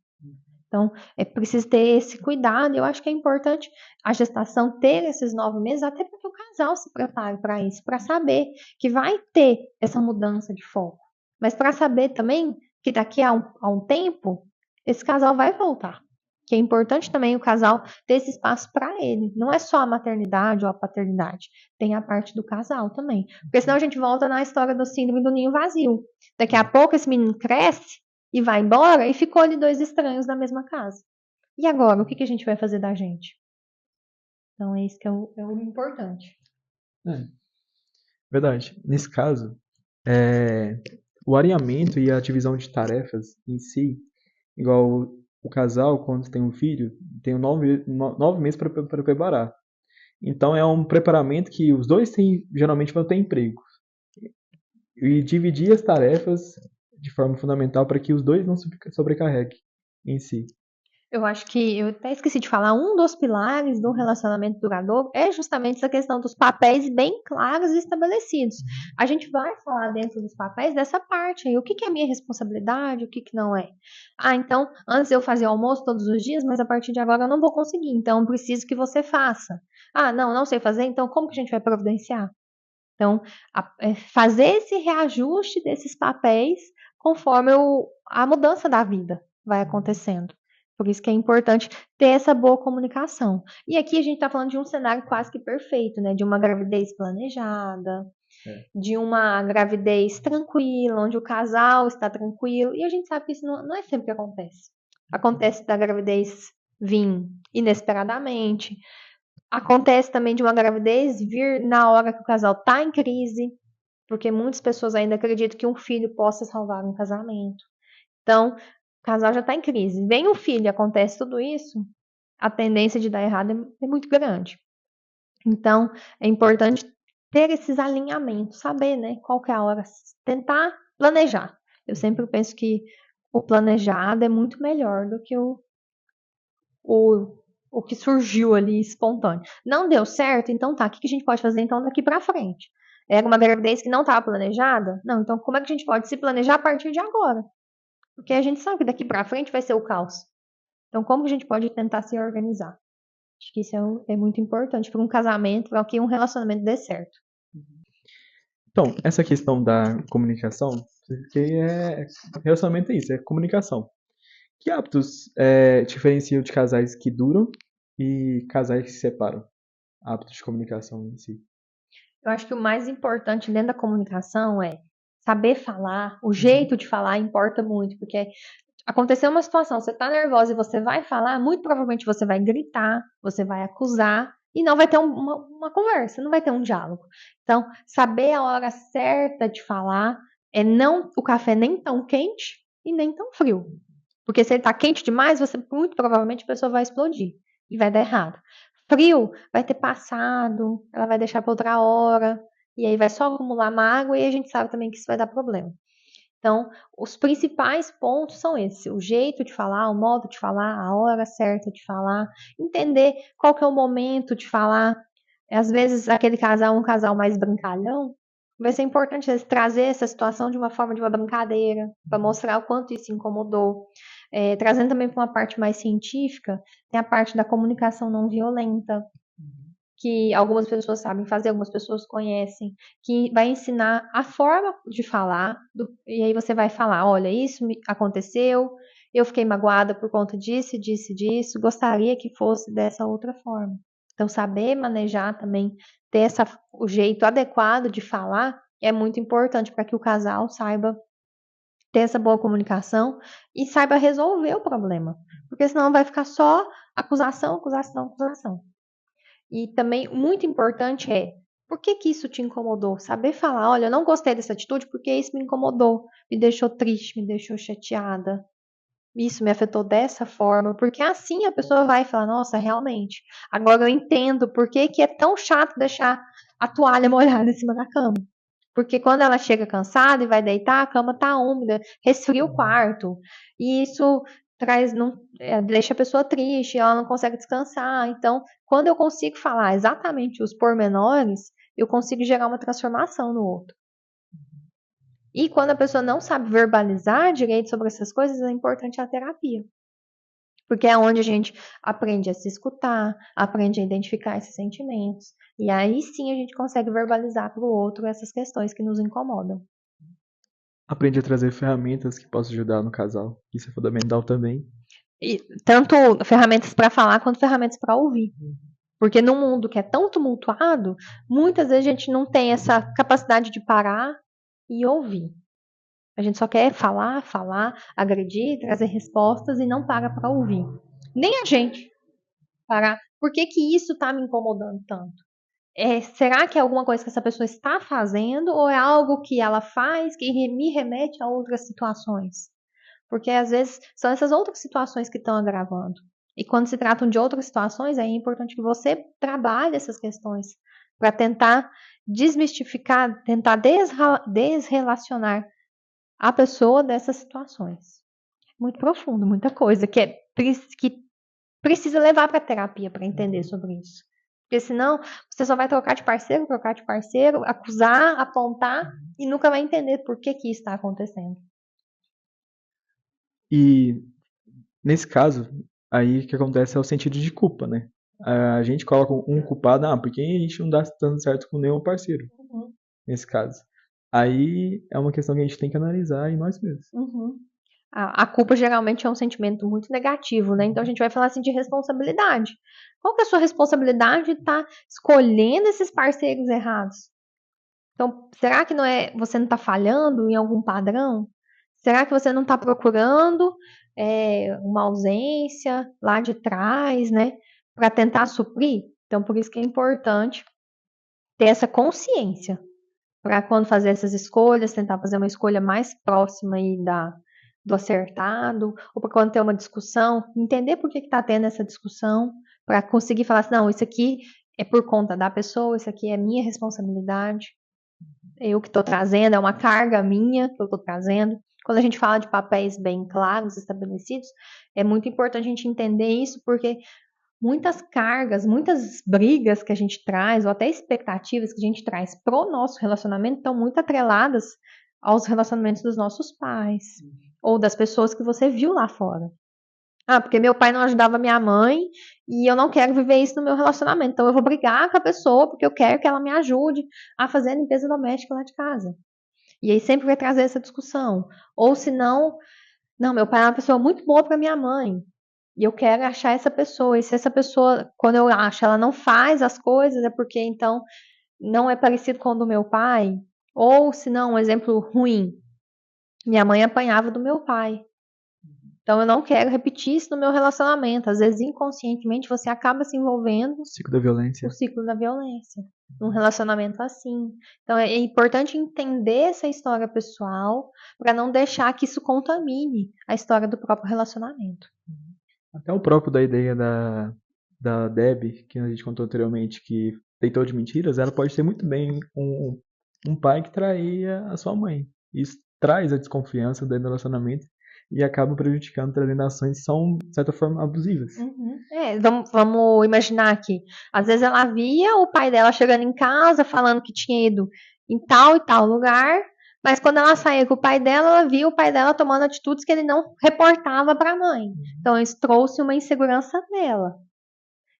Então, é preciso ter esse cuidado. Eu acho que é importante a gestação ter esses 9 meses, até para que o casal se prepare para isso, para saber que vai ter essa mudança de foco. Mas para saber também que daqui a um tempo, esse casal vai voltar. Que é importante também o casal ter esse espaço para ele. Não é só a maternidade ou a paternidade. Tem a parte do casal também. Porque senão a gente volta na história do síndrome do ninho vazio. Daqui a pouco esse menino cresce e vai embora e ficou ali 2 estranhos na mesma casa. E agora, o que a gente vai fazer da gente? Então é isso que é o importante. Verdade. Nesse caso, o alinhamento e a divisão de tarefas em si, igual o casal, quando tem um filho, tem 9 meses para preparar. Então é um preparamento que os dois geralmente vão ter emprego. E dividir as tarefas de forma fundamental para que os dois não sobrecarreguem em si. Eu acho que eu até esqueci de falar, um dos pilares do relacionamento duradouro é justamente essa questão dos papéis bem claros e estabelecidos. A gente vai falar dentro dos papéis dessa parte aí, o que é minha responsabilidade, o que não é. Ah, então, antes eu fazia almoço todos os dias, mas a partir de agora eu não vou conseguir, então eu preciso que você faça. Ah, não sei fazer, então como que a gente vai providenciar? Então, fazer esse reajuste desses papéis conforme a mudança da vida vai acontecendo. Por isso que é importante ter essa boa comunicação. E aqui a gente está falando de um cenário quase que perfeito, né? De uma gravidez planejada, de uma gravidez tranquila, onde o casal está tranquilo. E a gente sabe que isso não é sempre que acontece. Acontece da gravidez vir inesperadamente. Acontece também de uma gravidez vir na hora que o casal está em crise, porque muitas pessoas ainda acreditam que um filho possa salvar um casamento. Então, o casal já está em crise. Vem o filho, acontece tudo isso, a tendência de dar errado é muito grande. Então, é importante ter esses alinhamentos, saber, né, qual que é a hora, tentar planejar. Eu sempre penso que o planejado é muito melhor do que o que surgiu ali espontâneo. Não deu certo? Então tá, o que a gente pode fazer então daqui para frente? Era uma gravidez que não estava planejada? Não, então como é que a gente pode se planejar a partir de agora? Porque a gente sabe que daqui para frente vai ser o caos. Então como que a gente pode tentar se organizar? Acho que isso é muito importante para um casamento, para que um relacionamento dê certo. Então, essa questão da comunicação, porque relacionamento é isso, é comunicação. Que hábitos diferenciam de casais que duram e casais que se separam? Hábitos de comunicação em si. Eu acho que o mais importante dentro da comunicação é saber falar, o jeito de falar importa muito, porque aconteceu uma situação, você tá nervosa e você vai falar, muito provavelmente você vai gritar, você vai acusar e não vai ter uma conversa, não vai ter um diálogo. Então, saber a hora certa de falar é não o café nem tão quente e nem tão frio. Porque se ele tá quente demais, você muito provavelmente a pessoa vai explodir e vai dar errado. Frio vai ter passado, ela vai deixar para outra hora, e aí vai só acumular mágoa e a gente sabe também que isso vai dar problema. Então, os principais pontos são esses: o jeito de falar, o modo de falar, a hora certa de falar, entender qual que é o momento de falar. Às vezes, aquele casal, um casal mais brincalhão, vai ser importante trazer essa situação de uma forma de uma brincadeira, para mostrar o quanto isso incomodou. Trazendo também para uma parte mais científica, tem a parte da comunicação não violenta, que algumas pessoas sabem fazer, algumas pessoas conhecem, que vai ensinar a forma de falar, e aí você vai falar, olha, isso aconteceu, eu fiquei magoada por conta disso, disso, disso, gostaria que fosse dessa outra forma. Então, saber manejar também, ter o jeito adequado de falar, é muito importante para que o casal saiba ter essa boa comunicação e saiba resolver o problema. Porque senão vai ficar só acusação, acusação, acusação. E também muito importante por que isso te incomodou? Saber falar, olha, eu não gostei dessa atitude porque isso me incomodou, me deixou triste, me deixou chateada. Isso me afetou dessa forma, porque assim a pessoa vai falar, nossa, realmente, agora eu entendo por que é tão chato deixar a toalha molhada em cima da cama. Porque quando ela chega cansada e vai deitar, a cama tá úmida, resfria o quarto. E isso deixa a pessoa triste, ela não consegue descansar. Então, quando eu consigo falar exatamente os pormenores, eu consigo gerar uma transformação no outro. E quando a pessoa não sabe verbalizar direito sobre essas coisas, é importante a terapia. Porque é onde a gente aprende a se escutar, aprende a identificar esses sentimentos. E aí sim a gente consegue verbalizar para o outro essas questões que nos incomodam. Aprende a trazer ferramentas que possam ajudar no casal. Isso é fundamental também. E tanto ferramentas para falar quanto ferramentas para ouvir. Porque num mundo que é tão tumultuado, muitas vezes a gente não tem essa capacidade de parar e ouvir. A gente só quer falar, agredir, trazer respostas e não para ouvir. Nem a gente parar. Por que isso está me incomodando tanto? Será que é alguma coisa que essa pessoa está fazendo ou é algo que ela faz que me remete a outras situações? Porque às vezes são essas outras situações que estão agravando. E quando se tratam de outras situações, é importante que você trabalhe essas questões para tentar desmistificar, tentar desrelacionar a pessoa dessas situações. Muito profundo, muita coisa que precisa levar para a terapia para entender sobre isso. Porque senão você só vai trocar de parceiro, acusar, apontar e nunca vai entender por que isso está acontecendo. E nesse caso, aí o que acontece é o sentido de culpa, né? A gente coloca um culpado, porque a gente não dá tanto certo com nenhum parceiro, nesse caso. Aí é uma questão que a gente tem que analisar em nós mesmos. A culpa geralmente é um sentimento muito negativo, né? Então a gente vai falar assim de responsabilidade. Qual que é a sua responsabilidade de estar escolhendo esses parceiros errados? Então, será que você não está falhando em algum padrão? Será que você não está procurando uma ausência lá de trás, né? Para tentar suprir? Então, por isso que é importante ter essa consciência para quando fazer essas escolhas, tentar fazer uma escolha mais próxima aí do acertado, ou para quando ter uma discussão, entender por que está tendo essa discussão, para conseguir falar assim, não, isso aqui é por conta da pessoa, isso aqui é minha responsabilidade, eu que estou trazendo, é uma carga minha que eu estou trazendo. Quando a gente fala de papéis bem claros, estabelecidos, é muito importante a gente entender isso, porque muitas cargas, muitas brigas que a gente traz, ou até expectativas que a gente traz pro nosso relacionamento, estão muito atreladas aos relacionamentos dos nossos pais, ou das pessoas que você viu lá fora. Porque meu pai não ajudava minha mãe e eu não quero viver isso no meu relacionamento. Então eu vou brigar com a pessoa porque eu quero que ela me ajude a fazer a limpeza doméstica lá de casa. E aí sempre vai trazer essa discussão. Ou se não, meu pai é uma pessoa muito boa para minha mãe. E eu quero achar essa pessoa. E se essa pessoa, quando eu acho, ela não faz as coisas, é porque então não é parecido com o do meu pai. Ou se não, um exemplo ruim. Minha mãe apanhava do meu pai. Então eu não quero repetir isso no meu relacionamento. Às vezes, inconscientemente, você acaba se envolvendo O ciclo da violência. no ciclo da violência. Num relacionamento assim. Então é importante entender essa história pessoal para não deixar que isso contamine a história do próprio relacionamento. Até o próprio da ideia da Deb, que a gente contou anteriormente, que deitou de mentiras, ela pode ser muito bem um pai que traía a sua mãe. Isso traz a desconfiança dentro do relacionamento e acaba prejudicando, trazendo ações que são, de certa forma, abusivas. Vamos imaginar aqui. Às vezes ela via o pai dela chegando em casa, falando que tinha ido em tal e tal lugar, mas quando ela saía com o pai dela, ela via o pai dela tomando atitudes que ele não reportava para a mãe. Então isso trouxe uma insegurança nela.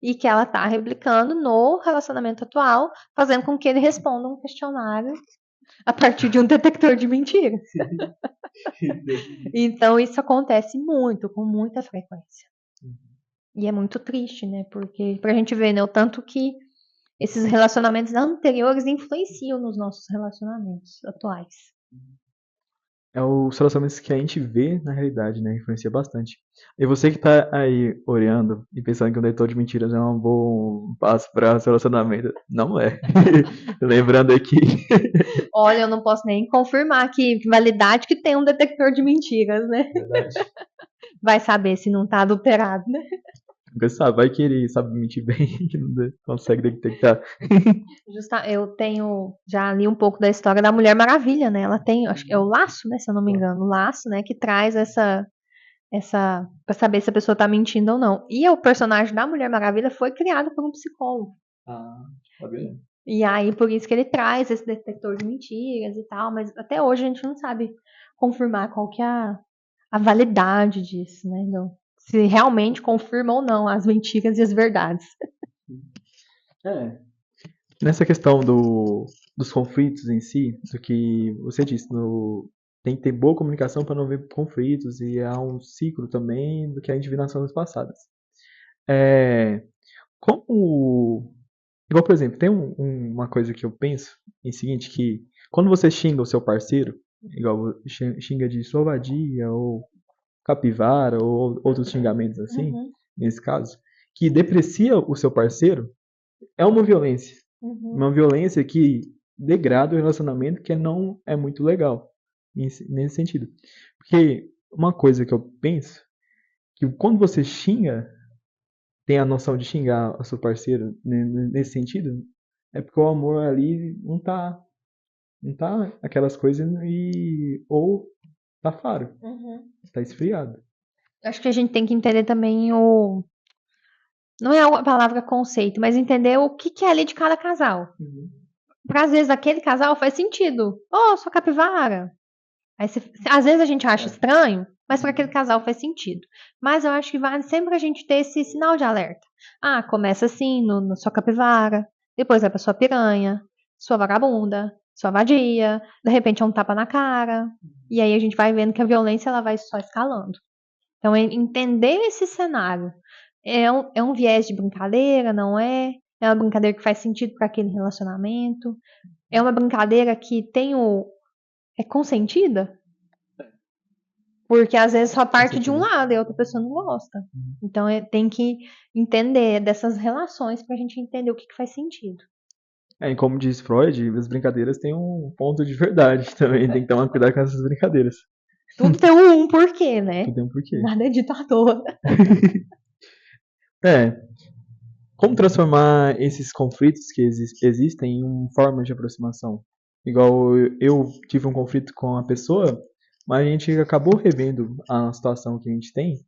E que ela está replicando no relacionamento atual, fazendo com que ele responda um questionário a partir de um detector de mentiras. Então isso acontece muito, com muita frequência. E é muito triste, né? Porque pra gente ver, né, o tanto que esses relacionamentos anteriores influenciam nos nossos relacionamentos atuais. É os relacionamentos que a gente vê na realidade, né? Influencia bastante. E você que tá aí orando e pensando que o leitor de mentiras é um bom passo para relacionamento, não é. Lembrando aqui. Olha, eu não posso nem confirmar que validade que tem um detector de mentiras, né? Verdade. Vai saber se não tá adulterado, né? Nunca sabe, vai que ele sabe mentir bem, que não consegue detectar. Eu já li um pouco da história da Mulher Maravilha, né? Ela tem, acho que é o Laço, né? Se eu não me engano, o Laço, né? Que traz pra saber se a pessoa tá mentindo ou não. E o personagem da Mulher Maravilha foi criado por um psicólogo. Ah, tá bem. E aí, por isso que ele traz esse detector de mentiras e tal, mas até hoje a gente não sabe confirmar qual que é a validade disso, né? Então, se realmente confirma ou não as mentiras e as verdades. É. Nessa questão dos conflitos em si, do que você disse, tem que ter boa comunicação para não haver conflitos e há um ciclo também do que a gente viu nas semanas passadas. É, como, igual por exemplo, tem uma coisa que eu penso em seguinte, que quando você xinga o seu parceiro, igual xinga de sua vadia ou capivara ou outros xingamentos assim, Uhum, nesse caso, que deprecia o seu parceiro, é uma violência. uhum, Uma violência que degrada o relacionamento, que não é muito legal nesse sentido. Porque uma coisa que eu penso, que quando você xinga, tem a noção de xingar o seu parceiro nesse sentido, é porque o amor ali não tá aquelas coisas ou tá faro, uhum. tá esfriado. Acho que a gente tem que entender também o. Não é a palavra conceito, mas entender o que é ali de cada casal. Uhum. Pra às vezes aquele casal faz sentido. Oh, sua capivara. Aí às vezes a gente acha É. estranho, mas para aquele casal faz sentido. Mas eu acho que vale sempre a gente ter esse sinal de alerta. Ah, começa assim no sua capivara, depois vai pra sua piranha, sua vagabunda, sua vadia, de repente é um tapa na cara. E aí a gente vai vendo que a violência ela vai só escalando. Então, entender esse cenário é um viés de brincadeira, não é? É uma brincadeira que faz sentido para aquele relacionamento? É uma brincadeira que é consentida? Porque às vezes só Com parte de um certeza. lado e a outra pessoa não gosta. Uhum. Então tem que entender dessas relações pra gente entender o que faz sentido. É, e como diz Freud, as brincadeiras têm um ponto de verdade também, tem que tomar cuidado com essas brincadeiras. Tudo tem um porquê, né? Tudo tem um porquê. Nada é dito à toa. É, como transformar esses conflitos que existem em formas de aproximação? Igual eu tive um conflito com a pessoa, mas a gente acabou revendo a situação que a gente tem,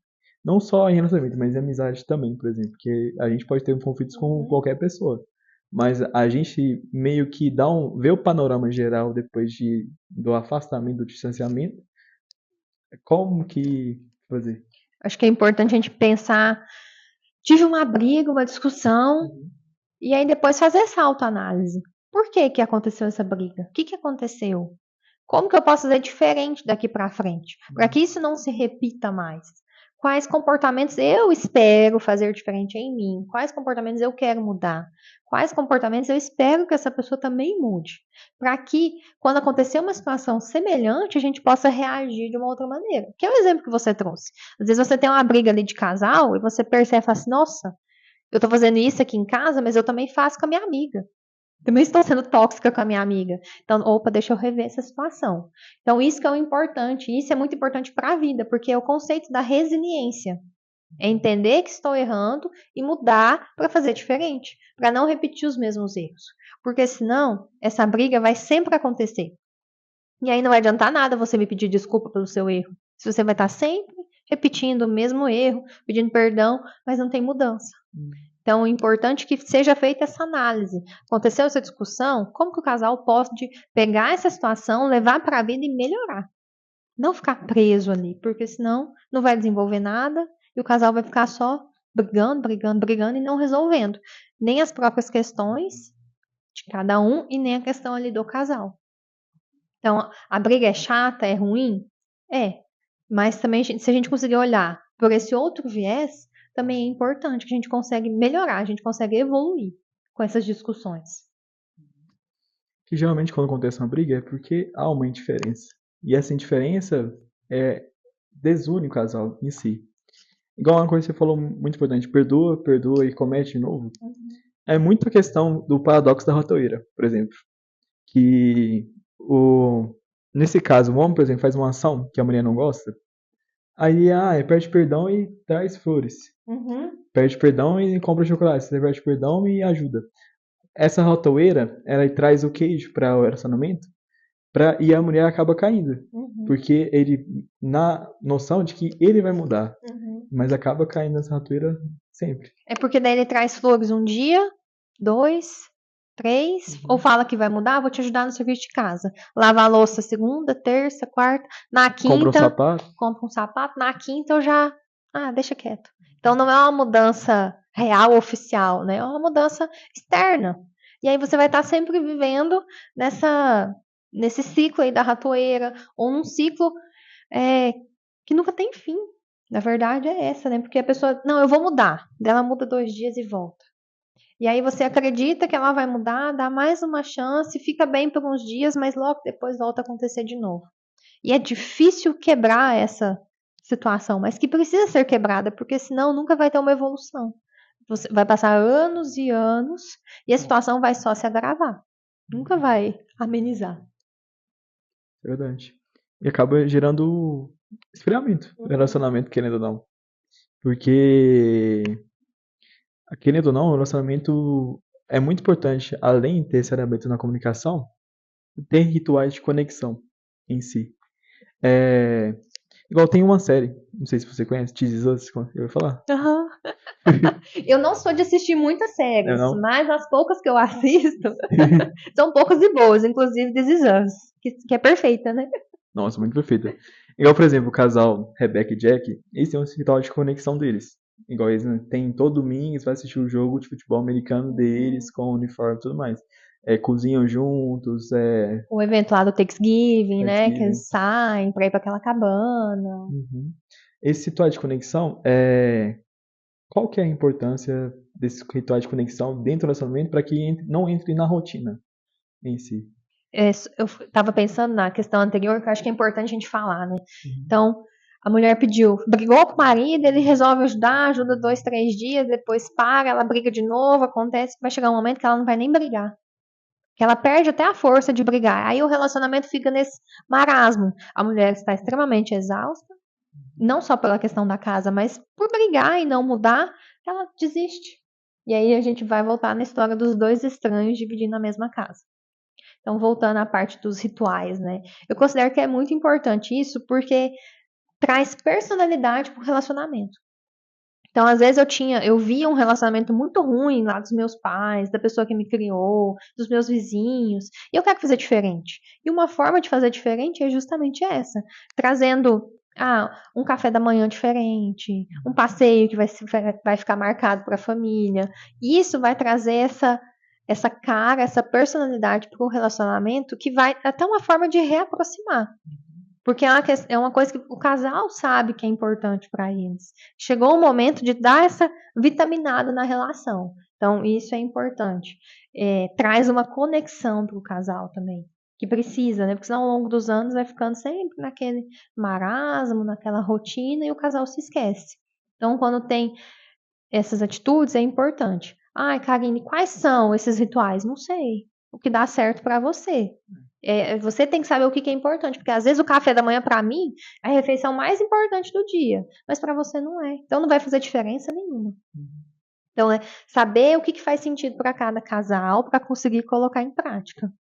não só em relacionamento, mas em amizade também, por exemplo, porque a gente pode ter conflitos com Uhum. qualquer pessoa, mas a gente meio que vê o panorama geral depois do afastamento, do distanciamento, como que fazer? Acho que é importante a gente pensar. Tive uma briga, uma discussão, e aí depois fazer essa autoanálise. Por que que aconteceu essa briga? O que que aconteceu? Como que eu posso fazer diferente daqui para frente? Para que isso não se repita mais? Quais comportamentos eu espero fazer diferente em mim? Quais comportamentos eu quero mudar? Quais comportamentos eu espero que essa pessoa também mude? Para que, quando acontecer uma situação semelhante, a gente possa reagir de uma outra maneira. Que é o exemplo que você trouxe. Às vezes você tem uma briga ali de casal e você percebe e fala assim: nossa, eu tô fazendo isso aqui em casa, mas eu também faço com a minha amiga. Também estou sendo tóxica com a minha amiga. Então, opa, deixa eu rever essa situação. Então, isso que é o importante. Isso é muito importante para a vida, porque é o conceito da resiliência. É entender que estou errando e mudar para fazer diferente, para não repetir os mesmos erros. Porque senão, essa briga vai sempre acontecer. E aí não vai adiantar nada você me pedir desculpa pelo seu erro. Se você vai estar sempre repetindo o mesmo erro, pedindo perdão, mas não tem mudança. Então, é importante que seja feita essa análise. Aconteceu essa discussão, como que o casal pode pegar essa situação, levar para a vida e melhorar? Não ficar preso ali, porque senão não vai desenvolver nada e o casal vai ficar só brigando, brigando, brigando e não resolvendo nem as próprias questões de cada um e nem a questão ali do casal. Então, a briga é chata, é ruim? É. Mas também, se a gente conseguir olhar por esse outro viés, também é importante que a gente consegue melhorar, a gente consegue evoluir com essas discussões. Que geralmente quando acontece uma briga é porque há uma indiferença. E essa indiferença é, desune o casal em si. Igual uma coisa que você falou muito importante, perdoa, perdoa e comete de novo. É muito a questão do paradoxo da ratoeira, por exemplo. Que nesse caso, o homem, por exemplo, faz uma ação que a mulher não gosta, aí pede perdão e traz flores. Uhum. Pede perdão e compra chocolate. Você pede perdão e ajuda. Essa ratoeira, ela traz o queijo para o relacionamento, E a mulher acaba caindo. Uhum. Porque ele, na noção de que ele vai mudar, Uhum. mas acaba caindo nessa ratoeira sempre. É porque daí ele traz flores um dia, 2, 3, ou fala que vai mudar, vou te ajudar no serviço de casa. Lava a louça segunda, terça, quarta, na Compra um quinta, sapato. compra um sapato, na quinta eu já, deixa quieto. Então não é uma mudança real, oficial, né? É uma mudança externa. E aí você vai estar sempre vivendo nesse ciclo aí da ratoeira, ou num ciclo que nunca tem fim. Na verdade é essa, né? Porque a pessoa, não, eu vou mudar. Daí ela muda 2 dias e volta. E aí você acredita que ela vai mudar, dá mais uma chance, fica bem por uns dias, mas logo depois volta a acontecer de novo. E é difícil quebrar essa situação, mas que precisa ser quebrada, porque senão nunca vai ter uma evolução. Você vai passar anos e anos e a situação vai só se agravar. Nunca vai amenizar. É verdade. E acaba gerando esfriamento no relacionamento, querendo ou não. Porque, querendo ou não, o relacionamento é muito importante, além de ter esse elemento na comunicação, ter rituais de conexão em si. É, igual tem uma série, não sei se você conhece, This Is Us, eu vou falar. Uhum. Eu não sou de assistir muitas séries, Não. mas as poucas que eu assisto são poucas e boas, inclusive This Is Us, que é perfeita, né? Nossa, muito perfeita. Igual, por exemplo, o casal Rebecca e Jack, eles têm um ritual de conexão deles. Igual eles têm todo domingo, eles vão assistir o jogo de futebol americano deles, com o uniforme e tudo mais. Cozinham juntos, O evento lá do Thanksgiving, né? Que Thanksgiving. eles saem pra ir pra aquela cabana. Uhum. Esse ritual de conexão, qual que é a importância desse ritual de conexão dentro do relacionamento para que não entre na rotina em si? Eu tava pensando na questão anterior, que eu acho que é importante a gente falar, né? Então, a mulher brigou com o marido, ele resolve ajudar, ajuda 2, 3 dias, depois para, ela briga de novo, acontece que vai chegar um momento que ela não vai nem brigar. Que ela perde até a força de brigar. Aí o relacionamento fica nesse marasmo. A mulher está extremamente exausta, não só pela questão da casa, mas por brigar e não mudar, ela desiste. E aí a gente vai voltar na história dos 2 estranhos dividindo a mesma casa. Então, voltando à parte dos rituais, né? Eu considero que é muito importante isso porque traz personalidade para o relacionamento. Então, às vezes eu via um relacionamento muito ruim lá dos meus pais, da pessoa que me criou, dos meus vizinhos, e eu quero fazer diferente. E uma forma de fazer diferente é justamente essa, trazendo um café da manhã diferente, um passeio que vai ficar marcado para a família. E isso vai trazer essa cara, essa personalidade para o relacionamento que vai até uma forma de reaproximar. Porque é uma coisa que o casal sabe que é importante para eles. Chegou o momento de dar essa vitaminada na relação. Então, isso é importante. Traz uma conexão para o casal também. Que precisa, né? Porque senão ao longo dos anos vai ficando sempre naquele marasmo, naquela rotina e o casal se esquece. Então, quando tem essas atitudes, é importante. Ai, Karine, quais são esses rituais? Não sei. O que dá certo para você. Você tem que saber o que é importante, porque às vezes o café da manhã, para mim, é a refeição mais importante do dia, mas para você não é. Então não vai fazer diferença nenhuma. Então é saber o que faz sentido para cada casal, para conseguir colocar em prática.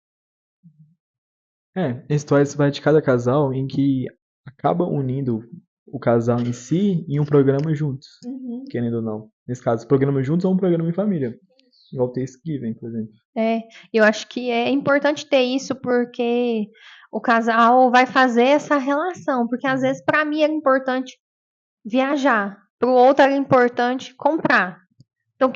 Esse ritual vai de cada casal em que acaba unindo o casal em si em um programa juntos, querendo ou não. Nesse caso, programa juntos ou um programa em família. Igual o Thanksgiving, por exemplo. Eu acho que é importante ter isso porque o casal vai fazer essa relação. Porque às vezes para mim era importante viajar, para o outro era importante comprar. Então,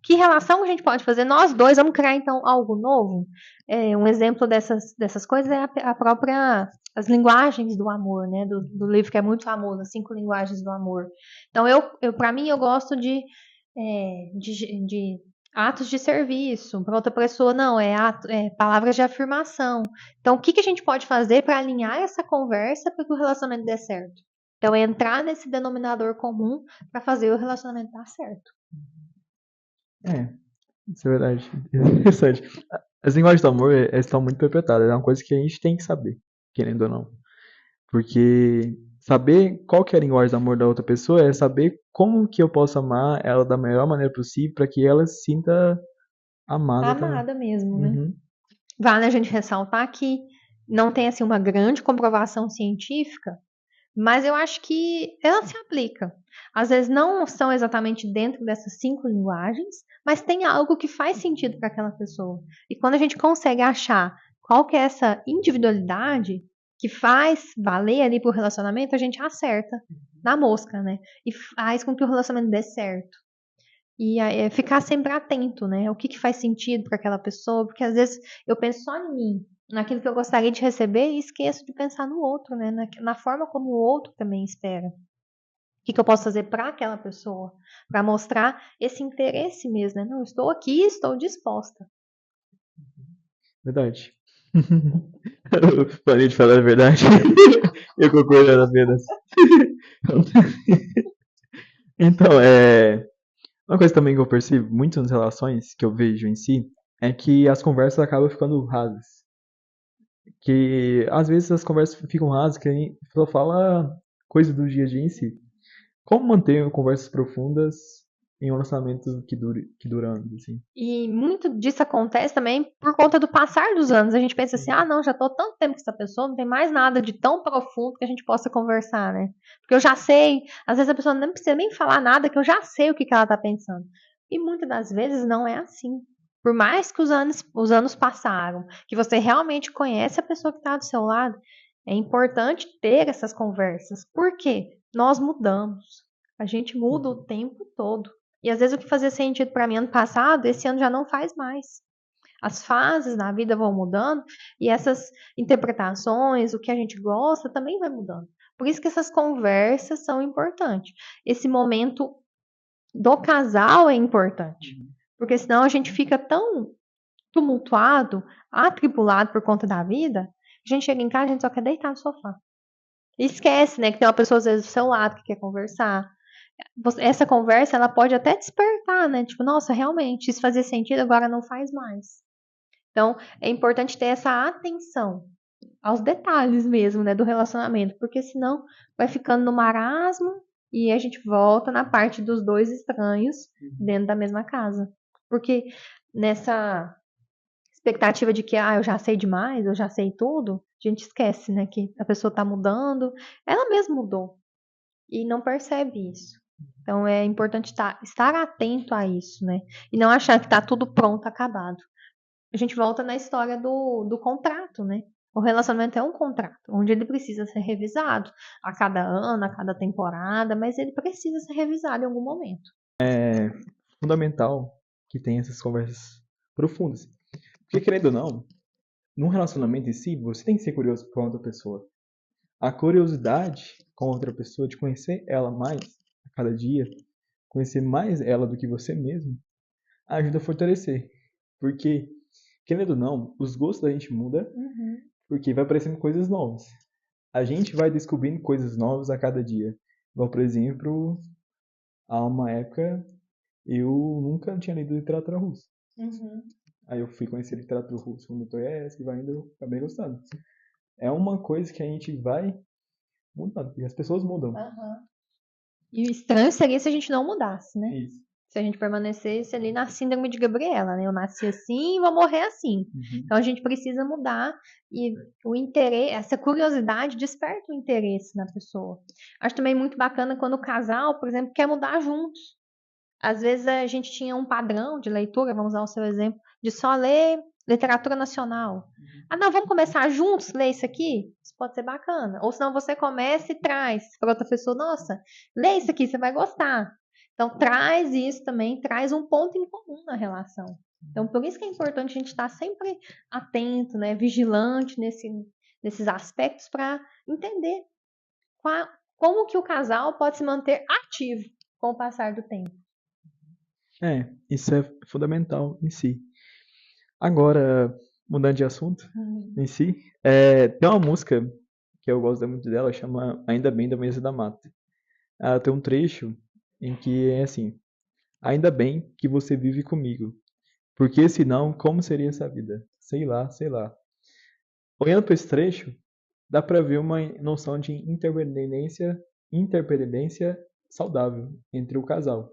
que relação a gente pode fazer? Nós dois vamos criar então algo novo. Um exemplo dessas coisas é as linguagens do amor, né? Do livro que é muito famoso, as 5 linguagens do amor. Então, para mim, eu gosto de atos de serviço. Para outra pessoa, não, palavras de afirmação. Então, o que a gente pode fazer para alinhar essa conversa para que o relacionamento dê certo? Então, é entrar nesse denominador comum para fazer o relacionamento dar certo. Isso é verdade. Interessante. As linguagens do amor estão muito interpretadas. É uma coisa que a gente tem que saber, querendo ou não. Porque saber qual que é a linguagem do amor da outra pessoa é saber como que eu posso amar ela da melhor maneira possível para que ela se sinta amada também. Amada mesmo, né? Vale a gente ressaltar que não tem assim uma grande comprovação científica, mas eu acho que ela se aplica. Às vezes não são exatamente dentro dessas 5 linguagens, mas tem algo que faz sentido para aquela pessoa. E quando a gente consegue achar qual que é essa individualidade que faz valer ali pro relacionamento, a gente acerta na mosca, né? E faz com que o relacionamento dê certo. E ficar sempre atento, né? O que, que faz sentido para aquela pessoa, porque às vezes eu penso só em mim, naquilo que eu gostaria de receber e esqueço de pensar no outro, né? Na forma como o outro também espera. O que, que eu posso fazer para aquela pessoa, para mostrar esse interesse mesmo, né? Não, estou aqui, estou disposta. Verdade. Parei de falar a verdade. Eu concordo apenas. Então, uma coisa também que eu percebo muito nas relações que eu vejo em si é que as conversas acabam ficando rasas. Que às vezes as conversas ficam rasas, que a gente só fala coisa do dia a dia em si. Como manter conversas profundas em um relacionamento que dura anos, assim? E muito disso acontece também por conta do passar dos anos. A gente pensa assim, ah, não, já estou tanto tempo com essa pessoa, não tem mais nada de tão profundo que a gente possa conversar, né? Porque eu já sei, às vezes a pessoa não precisa nem falar nada, que eu já sei o que ela está pensando. E muitas das vezes não é assim. Por mais que os anos passaram, que você realmente conhece a pessoa que está do seu lado, é importante ter essas conversas. Por quê? Nós mudamos. A gente muda o tempo todo. E às vezes o que fazia sentido para mim ano passado, esse ano já não faz mais. As fases da vida vão mudando e essas interpretações, o que a gente gosta, também vai mudando. Por isso que essas conversas são importantes. Esse momento do casal é importante. Porque senão a gente fica tão tumultuado, atribulado por conta da vida, a gente chega em casa e a gente só quer deitar no sofá. E esquece, né, que tem uma pessoa às vezes do seu lado que quer conversar, essa conversa ela pode até despertar, né? Tipo, nossa, realmente, isso fazia sentido, agora não faz mais. Então, é importante ter essa atenção aos detalhes mesmo, né, do relacionamento, porque senão vai ficando no marasmo e a gente volta na parte dos dois estranhos dentro da mesma casa. Porque nessa expectativa de que, eu já sei demais, eu já sei tudo, a gente esquece, né, que a pessoa tá mudando, ela mesma mudou e não percebe isso. Então é importante estar atento a isso, né? E não achar que está tudo pronto, acabado. A gente volta na história do contrato, né? O relacionamento é um contrato, onde ele precisa ser revisado a cada ano, a cada temporada, mas ele precisa ser revisado em algum momento. Fundamental que tenha essas conversas profundas. Porque, querendo ou não, num relacionamento em si, você tem que ser curioso com outra pessoa. A curiosidade com outra pessoa, de conhecer ela mais a cada dia, conhecer mais ela do que você mesmo, ajuda a fortalecer. Porque, querendo ou não, os gostos da gente mudam porque vai aparecendo coisas novas. A gente vai descobrindo coisas novas a cada dia. Igual, por exemplo, há uma época eu nunca tinha lido literatura russa. Aí eu fui conhecer literatura russa no Dostoiévski e vai indo, eu acabei gostando. É uma coisa que a gente vai mudando, e as pessoas mudam. E o estranho seria se a gente não mudasse, né? Isso. Se a gente permanecesse ali na síndrome de Gabriela, né? Eu nasci assim e vou morrer assim. Então a gente precisa mudar e o interesse, essa curiosidade desperta o interesse na pessoa. Acho também muito bacana quando o casal, por exemplo, quer mudar juntos. Às vezes a gente tinha um padrão de leitura, vamos usar o seu exemplo, de só ler literatura nacional. Ah, não, vamos começar juntos ler isso aqui? Isso pode ser bacana. Ou senão você começa e traz para outra pessoa, nossa, lê isso aqui, você vai gostar. Então traz isso também, traz um ponto em comum na relação. Então por isso que é importante a gente estar sempre atento, né, vigilante nesses aspectos para entender como que o casal pode se manter ativo com o passar do tempo. Isso é fundamental em si. Agora, mudando de assunto em si, tem uma música que eu gosto muito dela, chama Ainda Bem da Mesa da Mata. Ela tem um trecho em que é assim: Ainda bem que você vive comigo, porque senão, como seria essa vida? Sei lá, sei lá. Olhando para esse trecho, dá para ver uma noção de interdependência saudável entre o casal.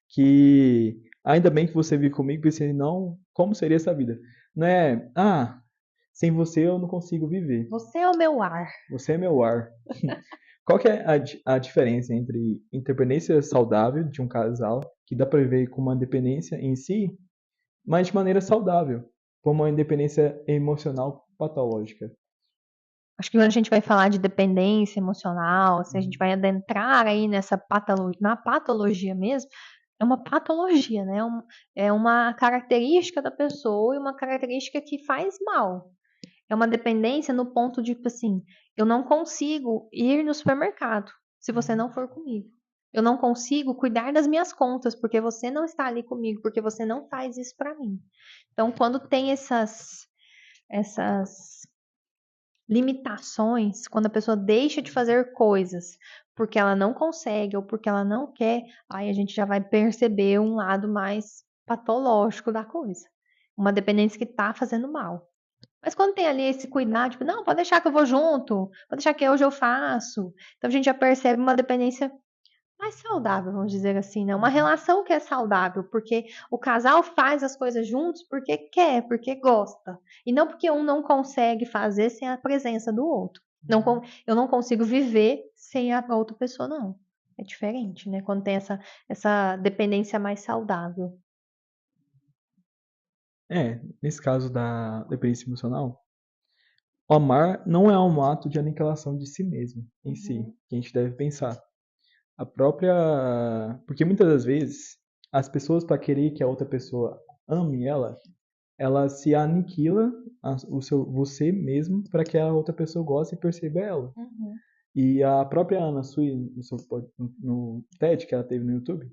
Que ainda bem que você vive comigo, porque senão, como seria essa vida? Não é, sem você eu não consigo viver. Você é o meu ar. Você é meu ar. Qual que é a diferença entre independência saudável de um casal, que dá para ver como uma dependência em si, mas de maneira saudável, como uma independência emocional patológica? Acho que quando a gente vai falar de dependência emocional, se a gente vai adentrar aí nessa na patologia mesmo, é uma patologia, né? É uma característica da pessoa e uma característica que faz mal. É uma dependência no ponto de, tipo assim, eu não consigo ir no supermercado se você não for comigo. Eu não consigo cuidar das minhas contas porque você não está ali comigo, porque você não faz isso para mim. Então, quando tem essas limitações, quando a pessoa deixa de fazer coisas porque ela não consegue ou porque ela não quer, aí a gente já vai perceber um lado mais patológico da coisa. Uma dependência que está fazendo mal. Mas quando tem ali esse cuidado, tipo, não, pode deixar que eu vou junto, pode deixar que hoje eu faço. Então a gente já percebe uma dependência mais saudável, vamos dizer assim, né? Uma relação que é saudável, porque o casal faz as coisas juntos porque quer, porque gosta. E não porque um não consegue fazer sem a presença do outro. Não, eu não consigo viver sem a outra pessoa, não. É diferente, né? Quando tem essa dependência mais saudável. Nesse caso da dependência emocional, o amar não é um ato de aniquilação de si mesmo, em si, que a gente deve pensar. A própria. Porque muitas das vezes, as pessoas, para querer que a outra pessoa ame ela se aniquila você mesmo para que a outra pessoa goste e perceba ela. Uhum. E a própria Ana Sui, no TED que ela teve no YouTube,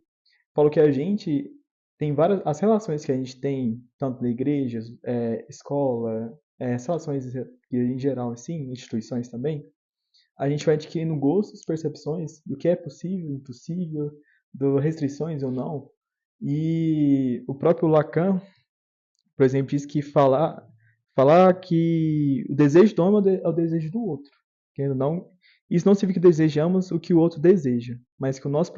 falou que a gente tem várias. As relações que a gente tem, tanto na igreja, escola, as relações que em geral, assim, instituições também, a gente vai adquirindo gostos, percepções do que é possível, impossível, do restrições ou não. E o próprio Lacan, por exemplo, diz que falar que o desejo do homem é o desejo do outro. Não, isso não significa que desejamos o que o outro deseja, mas que o nosso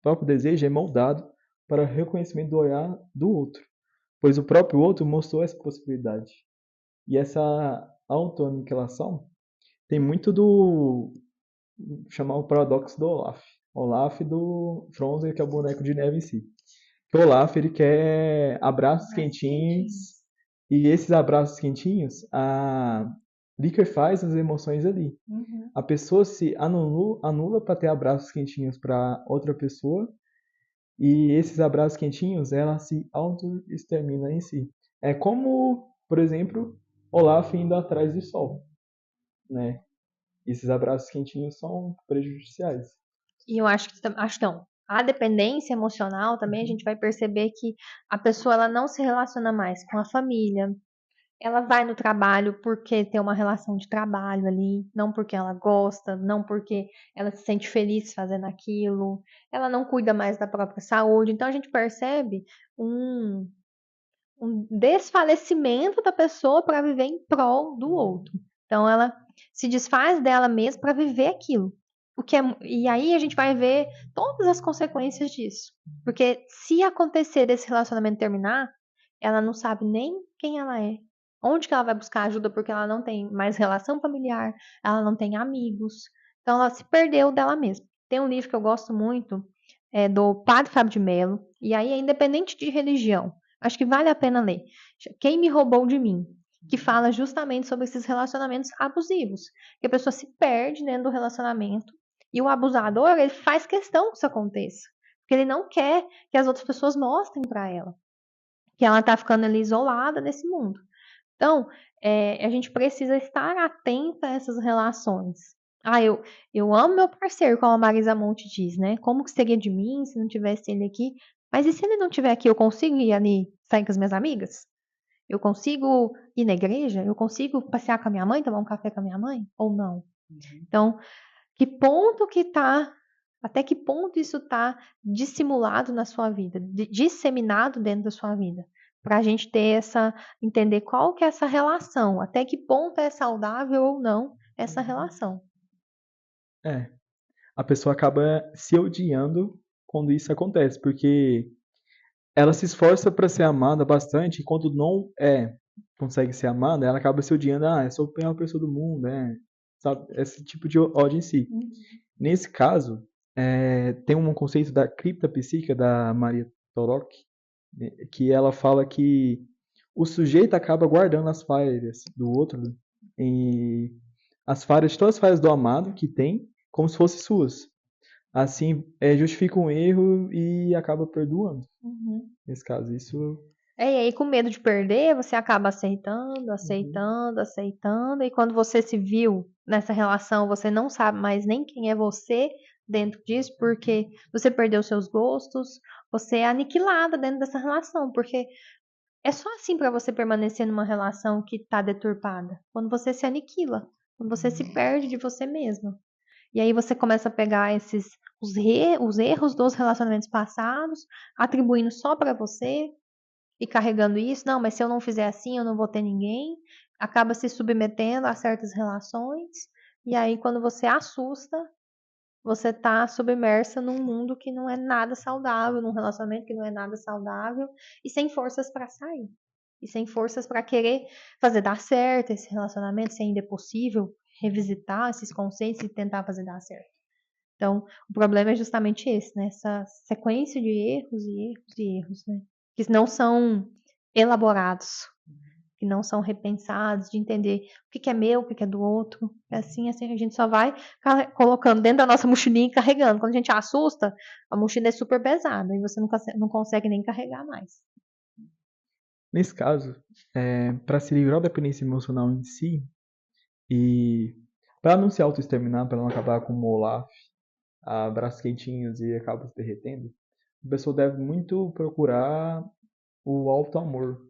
próprio desejo é moldado para o reconhecimento do olhar do outro, pois o próprio outro mostrou essa possibilidade. E essa autoaniquilação tem muito do chamar o paradoxo do Olaf. Olaf do Fronzer, que é o boneco de neve em si. Que o Olaf ele quer abraços quentinhos e esses abraços quentinhos liquefaz as emoções ali. Uhum. A pessoa se anula para ter abraços quentinhos para outra pessoa e esses abraços quentinhos ela se auto-extermina em si. É como, por exemplo, Olaf indo atrás do sol, né? Esses abraços quentinhos são prejudiciais. E eu acho que não. A dependência emocional também a gente vai perceber que a pessoa ela não se relaciona mais com a família. Ela vai no trabalho porque tem uma relação de trabalho ali, não porque ela gosta, não porque ela se sente feliz fazendo aquilo. Ela não cuida mais da própria saúde. Então a gente percebe um, um desfalecimento da pessoa para viver em prol do outro. Então ela se desfaz dela mesma para viver aquilo. E aí a gente vai ver todas as consequências disso. Porque se acontecer desse relacionamento terminar, ela não sabe nem quem ela é. Onde que ela vai buscar ajuda porque ela não tem mais relação familiar, ela não tem amigos. Então ela se perdeu dela mesma. Tem um livro que eu gosto muito, do Padre Fábio de Mello, e aí é independente de religião. Acho que vale a pena ler. Quem me roubou de mim? Que fala justamente sobre esses relacionamentos abusivos. Que a pessoa se perde dentro do relacionamento e o abusador, ele faz questão que isso aconteça. Porque ele não quer que as outras pessoas mostrem para ela que ela está ficando ali isolada nesse mundo. Então, a gente precisa estar atenta a essas relações. Eu amo meu parceiro, como a Marisa Monte diz, né? Como que seria de mim se não tivesse ele aqui? Mas e se ele não estiver aqui, eu consigo ir ali sair com as minhas amigas? Eu consigo ir na igreja? Eu consigo passear com a minha mãe, tomar um café com a minha mãe? Ou não? Então, que ponto que tá, até que ponto isso está dissimulado na sua vida, disseminado dentro da sua vida, para a gente ter entender qual que é essa relação, até que ponto é saudável ou não essa relação. É, a pessoa acaba se odiando quando isso acontece, porque ela se esforça para ser amada bastante e quando não é consegue ser amada, ela acaba se odiando, eu sou a pior pessoa do mundo, né? Sabe? Esse tipo de ódio em si. Nesse caso, tem um conceito da cripta psíquica da Maria Torok, né, que ela fala que o sujeito acaba guardando as falhas do outro, né, e todas as falhas do amado que tem, como se fossem suas. Assim, justifica um erro e acaba perdoando. Nesse caso, isso. E aí, com medo de perder, você acaba aceitando, Uhum. aceitando, aceitando. E quando você se viu nessa relação, você não sabe mais nem quem é você dentro disso, porque você perdeu seus gostos, você é aniquilada dentro dessa relação, porque é só assim para você permanecer numa relação que está deturpada, quando você se aniquila, quando você se perde de você mesma. E aí você começa a pegar os erros dos relacionamentos passados, atribuindo só para você e carregando isso. Não, mas se eu não fizer assim, eu não vou ter ninguém. Acaba se submetendo a certas relações. E aí, quando você assusta, você tá submersa num mundo que não é nada saudável, num relacionamento que não é nada saudável e sem forças para sair. E sem forças para querer fazer dar certo esse relacionamento, se ainda é possível revisitar esses conceitos e tentar fazer dar certo. Então, o problema é justamente esse, né? Essa sequência de erros e erros e erros, né? Que não são elaborados, que não são repensados, de entender o que é meu, o que é do outro. Assim a gente só vai colocando dentro da nossa mochilinha e carregando. Quando a gente assusta, a mochila é super pesada e você não consegue nem carregar mais. Nesse caso, para se livrar da dependência emocional em si, e para não se autoexterminar, para não acabar como o Olaf, a braços quentinhos e acaba se derretendo, a pessoa deve muito procurar o auto-amor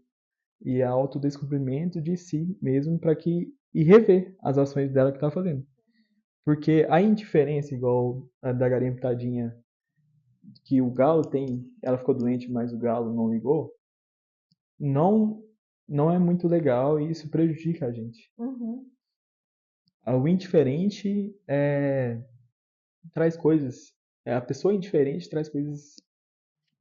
e a autodescobrimento de si mesmo e rever as ações dela que está fazendo. Porque a indiferença, igual a da galinha pitadinha, que o galo tem, ela ficou doente, mas o galo não ligou, não, não é muito legal e isso prejudica a gente. Uhum. O indiferente traz coisas. A pessoa indiferente traz coisas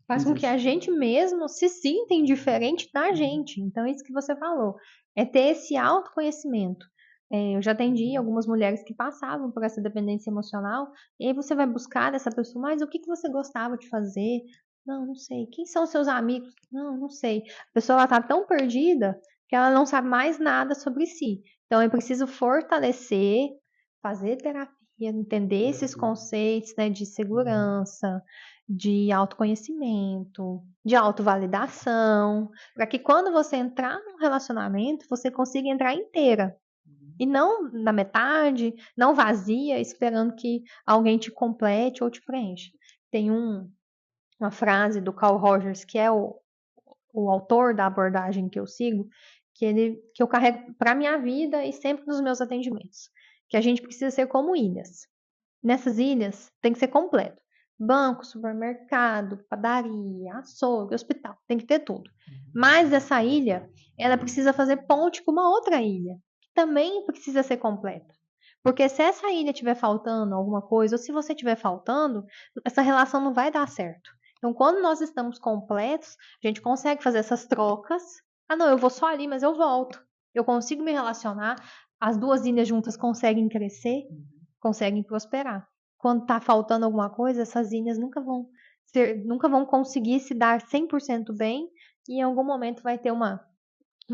Faz com que ruins. a gente mesmo se sinta indiferente da gente. Então, é isso que você falou. É ter esse autoconhecimento. Eu já atendi algumas mulheres que passavam por essa dependência emocional, e aí você vai buscar dessa pessoa, mas o que você gostava de fazer? Não, não sei. Quem são seus amigos? Não, não sei. A pessoa está tão perdida que ela não sabe mais nada sobre si. Então, é preciso fortalecer, fazer terapia, entender esses conceitos, né, de segurança, de autoconhecimento, de autovalidação, para que quando você entrar num relacionamento, você consiga entrar inteira. E não na metade, não vazia, esperando que alguém te complete ou te preencha. Tem uma frase do Carl Rogers, que é o autor da abordagem que eu sigo, que eu carrego para a minha vida e sempre nos meus atendimentos. Que a gente precisa ser como ilhas. Nessas ilhas tem que ser completo. Banco, supermercado, padaria, açougue, hospital, tem que ter tudo. Mas essa ilha, ela precisa fazer ponte com uma outra ilha, que também precisa ser completa. Porque se essa ilha estiver faltando alguma coisa, ou se você estiver faltando, essa relação não vai dar certo. Então, quando nós estamos completos, a gente consegue fazer essas trocas. Ah, não, eu vou só ali, mas eu volto. Eu consigo me relacionar. As duas ilhas juntas conseguem crescer, conseguem prosperar. Quando está faltando alguma coisa, essas ilhas nunca vão conseguir se dar 100% bem e em algum momento vai ter uma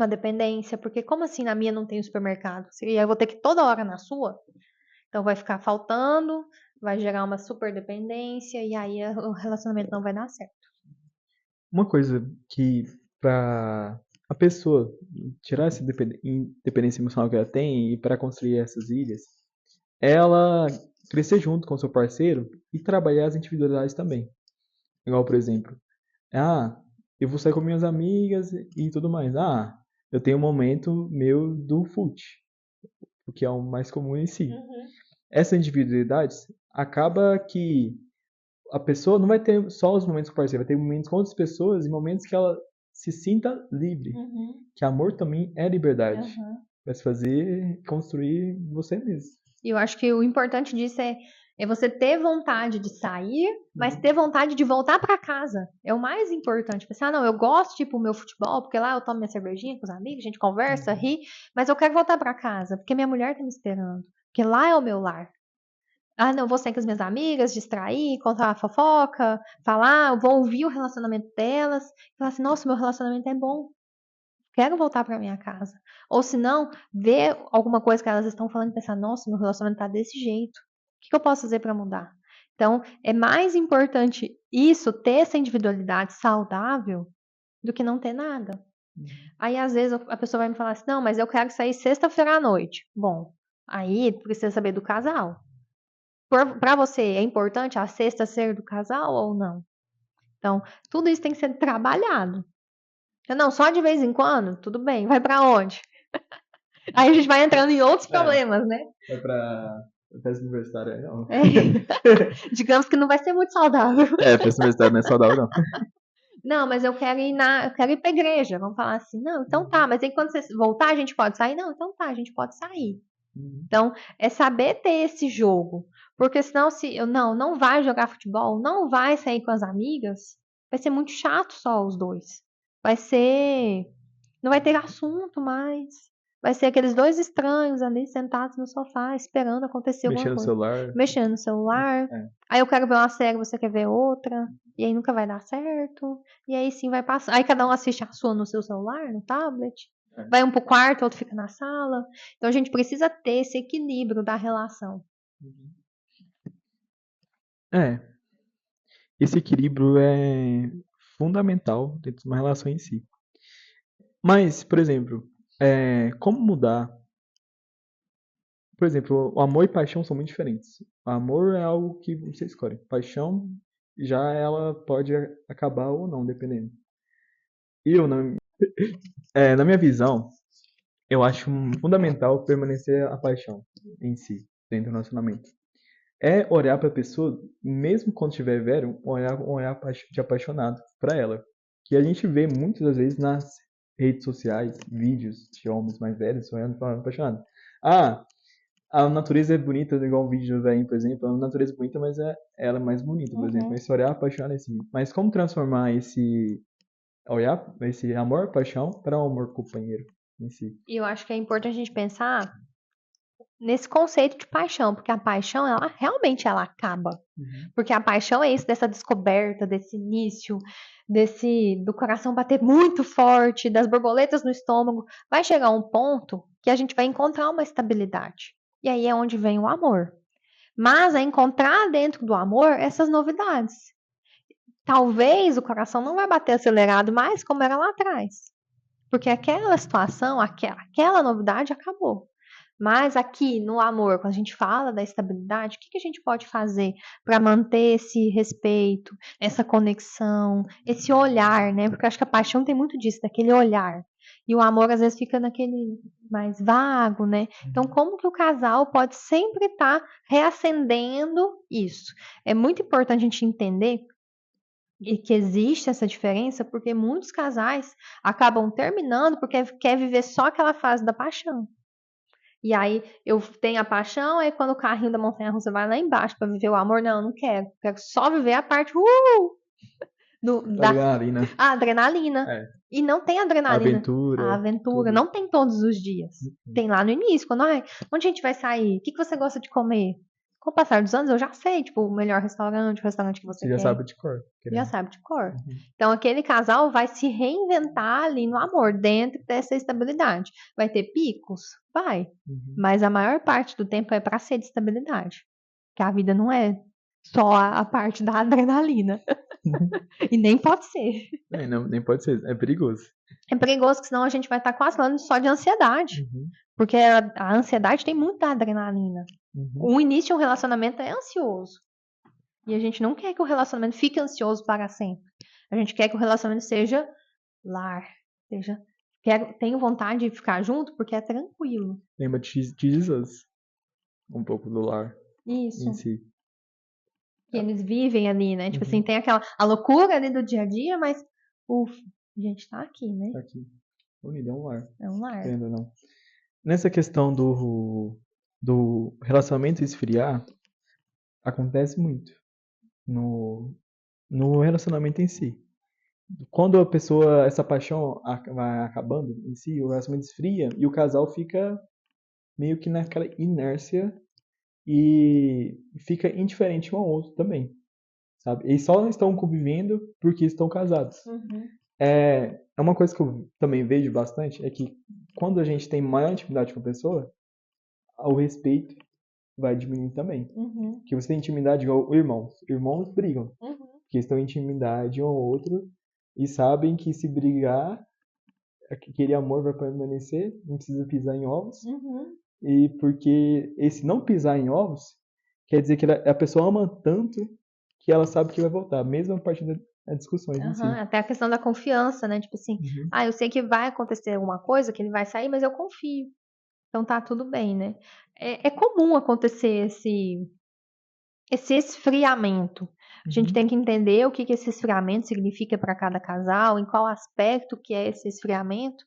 dependência, porque como assim na minha não tem supermercado? E aí eu vou ter que ir toda hora na sua? Então vai ficar faltando, vai gerar uma super dependência e aí o relacionamento não vai dar certo. Uma coisa que, para a pessoa tirar essa independência emocional que ela tem e para construir essas ilhas, é ela crescer junto com o seu parceiro e trabalhar as individualidades também. Igual, por exemplo, ah, eu vou sair com minhas amigas e tudo mais. Ah, eu tenho um momento meu do fute, o que é o mais comum em si. Essa individualidade acaba que a pessoa não vai ter só os momentos com o parceiro, vai ter momentos com outras pessoas e momentos que ela se sinta livre. Que amor também é liberdade. Vai se fazer construir você mesmo. E eu acho que o importante disso É você ter vontade de sair, mas ter vontade de voltar para casa. É o mais importante. Pensar, não, eu gosto de ir pro meu futebol, porque lá eu tomo minha cervejinha com os amigos, a gente conversa, ri, mas eu quero voltar para casa, porque minha mulher tá me esperando. Porque lá é o meu lar. Ah, não, vou sair com as minhas amigas, distrair, contar a fofoca, falar, eu vou ouvir o relacionamento delas, falar assim, nossa, meu relacionamento é bom. Quero voltar para minha casa. Ou se não, ver alguma coisa que elas estão falando e pensar, nossa, meu relacionamento tá desse jeito. O que eu posso fazer para mudar? Então, é mais importante isso, ter essa individualidade saudável, do que não ter nada. Aí, às vezes, a pessoa vai me falar assim, não, mas eu quero sair sexta-feira à noite. Bom, aí precisa saber do casal. Para você, é importante a sexta ser do casal ou não? Então, tudo isso tem que ser trabalhado. Não, só de vez em quando, tudo bem. Vai para onde? Aí a gente vai entrando em outros problemas, né? Vai pra festa universitária, não. Digamos que não vai ser muito saudável. Festa universitária não é saudável, não. Não, mas eu quero ir pra igreja. Vamos falar assim, não, então tá, mas aí quando você voltar, a gente pode sair? Não, então tá, a gente pode sair. Então, é saber ter esse jogo. Porque senão, se eu não vai jogar futebol, não vai sair com as amigas, vai ser muito chato só os dois. Vai ser. Não vai ter assunto mais. Vai ser aqueles dois estranhos ali sentados no sofá, esperando acontecer alguma Mexendo no coisa. celular. Mexendo no celular. Aí eu quero ver uma série, você quer ver outra. E aí nunca vai dar certo. E aí sim vai passar. Aí cada um assiste a sua no seu celular, no tablet. Vai um pro quarto, outro fica na sala. Então a gente precisa ter esse equilíbrio da relação. Esse equilíbrio é fundamental dentro de uma relação em si. Mas, por exemplo, como mudar? Por exemplo, o amor e paixão são muito diferentes. O amor é algo que você escolhe. Paixão, já ela pode acabar ou não, dependendo. Eu, na minha visão, eu acho fundamental permanecer a paixão em si, dentro do relacionamento. É olhar para a pessoa, mesmo quando estiver velho, olhar de apaixonado para ela. Que a gente vê muitas das vezes nas redes sociais, vídeos de homens mais velhos olhando para apaixonado. Ah, a natureza é bonita, igual um vídeo do velhinho, por exemplo. A natureza é bonita, mas ela é mais bonita, por exemplo. Esse olhar apaixonado assim. Mas como transformar esse amor, paixão, para um amor companheiro em si? E eu acho que é importante a gente pensar nesse conceito de paixão, porque a paixão, ela realmente ela acaba. Porque a paixão é isso, dessa descoberta, desse início, do coração bater muito forte, das borboletas no estômago. Vai chegar um ponto que a gente vai encontrar uma estabilidade. E aí é onde vem o amor. Mas é encontrar dentro do amor essas novidades. Talvez o coração não vai bater acelerado mais como era lá atrás. Porque aquela situação, aquela novidade acabou. Mas aqui no amor, quando a gente fala da estabilidade, o que a gente pode fazer para manter esse respeito, essa conexão, esse olhar, né? Porque eu acho que a paixão tem muito disso, daquele olhar. E o amor às vezes fica naquele mais vago, né? Então, como que o casal pode sempre estar reacendendo isso? É muito importante a gente entender e que existe essa diferença porque muitos casais acabam terminando porque quer viver só aquela fase da paixão. E aí eu tenho a paixão, aí quando o carrinho da montanha-russa vai lá embaixo para viver o amor, não, eu não quero. Quero só viver a parte da Adrenalina. adrenalina. E não tem adrenalina. Aventura. A aventura tudo. não tem todos os dias. Tem lá no início, quando, onde a gente vai sair? O que você gosta de comer? Com o passar dos anos, eu já sei, tipo, o melhor restaurante, o restaurante que você quer. Já sabe de cor. Já sabe de cor. Então, aquele casal vai se reinventar ali no amor, dentro dessa estabilidade. Vai ter picos? Vai. Mas a maior parte do tempo é para ser de estabilidade. Que a vida não é só a parte da adrenalina. E nem pode ser. Nem pode ser. É perigoso. É perigoso, porque senão a gente vai estar quase falando só de ansiedade. Porque a ansiedade tem muita adrenalina. O início de um relacionamento é ansioso. E a gente não quer que o relacionamento fique ansioso para sempre. A gente quer que o relacionamento seja lar. Tenho vontade de ficar junto porque é tranquilo. Lembra de Jesus. Um pouco do lar. Isso. Em si. Que eles vivem ali, né? Tipo assim, tem a loucura ali do dia a dia, mas a gente tá aqui, né? Tá aqui. Unido, é um lar. É um lar. Querendo ou não. Nessa questão do relacionamento esfriar, Acontece muito no, no relacionamento em si. Quando a pessoa, essa paixão vai acabando em si, o relacionamento esfria e o casal fica meio que naquela inércia e fica indiferente um ao outro também, sabe? Eles só estão convivendo porque estão casados. É uma coisa que eu também vejo bastante, é que quando a gente tem maior intimidade com a pessoa, o respeito vai diminuir também. Porque você tem intimidade igual irmãos. Irmãos brigam, porque estão em intimidade um ao outro e sabem que se brigar, aquele amor vai permanecer, não precisa pisar em ovos. E porque esse não pisar em ovos quer dizer que a pessoa ama tanto que ela sabe que vai voltar, mesmo a partir das discussões em si. Até a questão da confiança, né? Tipo assim, eu sei que vai acontecer alguma coisa, que ele vai sair, mas eu confio. Então tá tudo bem, né? É comum acontecer esse esfriamento. A gente tem que entender o que esse esfriamento significa para cada casal, em qual aspecto que é esse esfriamento.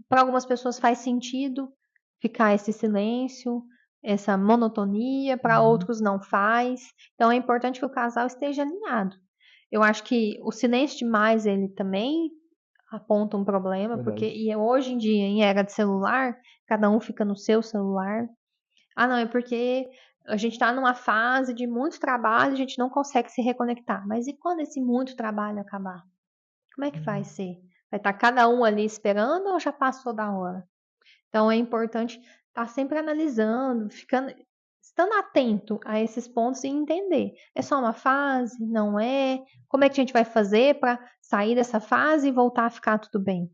Para algumas pessoas faz sentido ficar esse silêncio, essa monotonia, para outros não faz. Então é importante que o casal esteja alinhado. Eu acho que o silêncio demais, ele também aponta um problema, porque hoje em dia, em era de celular, cada um fica no seu celular. Não, é porque a gente está numa fase de muito trabalho, a gente não consegue se reconectar. Mas e quando esse muito trabalho acabar? Como é que vai ser? Vai estar cada um ali esperando ou já passou da hora? Então é importante estar sempre analisando, estando atento a esses pontos e entender. É só uma fase? Não é? Como é que a gente vai fazer para sair dessa fase e voltar a ficar tudo bem?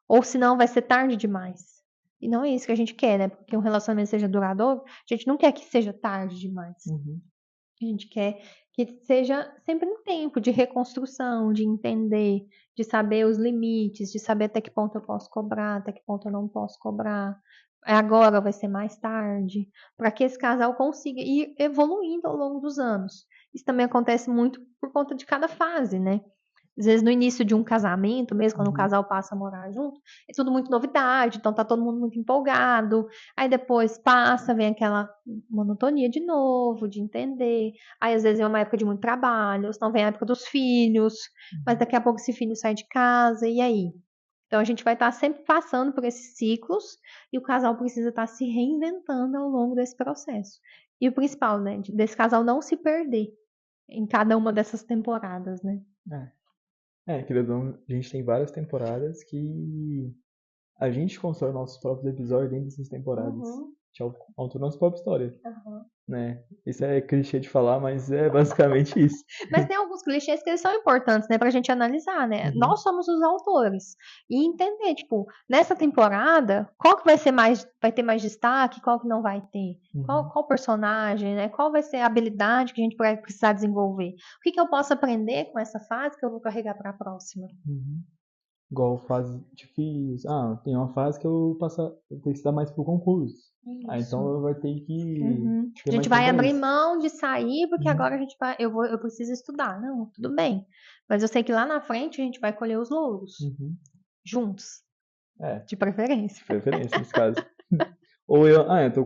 Ou senão vai ser tarde demais. E não é isso que a gente quer, né? Porque um relacionamento seja duradouro, a gente não quer que seja tarde demais. A gente quer que seja sempre um tempo de reconstrução, de entender, de saber os limites, de saber até que ponto eu posso cobrar, até que ponto eu não posso cobrar. Agora vai ser mais tarde, para que esse casal consiga ir evoluindo ao longo dos anos. Isso também acontece muito por conta de cada fase, né? Às vezes no início de um casamento, mesmo quando o casal passa a morar junto, é tudo muito novidade, então tá todo mundo muito empolgado. Aí depois passa, vem aquela monotonia de novo, de entender. Aí às vezes é uma época de muito trabalho, senão vem a época dos filhos, mas daqui a pouco esse filho sai de casa, e aí? Então a gente vai estar sempre passando por esses ciclos e o casal precisa estar se reinventando ao longo desse processo. E o principal, né, desse casal não se perder em cada uma dessas temporadas, né? Querido, a gente tem várias temporadas que a gente constrói nossos próprios episódios dentro dessas temporadas. A gente autora nossa própria história, né? Isso é clichê de falar, mas é basicamente isso. Mas tem alguns clichês que eles são importantes, né, pra gente analisar, né? Nós somos os autores. E entender, tipo, nessa temporada, qual que vai ter mais destaque, qual que não vai ter? Qual personagem, né? Qual vai ser a habilidade que a gente vai precisar desenvolver? O que eu posso aprender com essa fase que eu vou carregar para a próxima? Igual fase de filhos. Tem uma fase que eu tenho que estudar mais pro concurso. Então eu vou ter que. A gente vai abrir mão de sair porque agora eu preciso estudar. Não, tudo bem. Mas eu sei que lá na frente a gente vai colher os louros. Juntos. De preferência. De preferência, nesse caso. Ou eu tô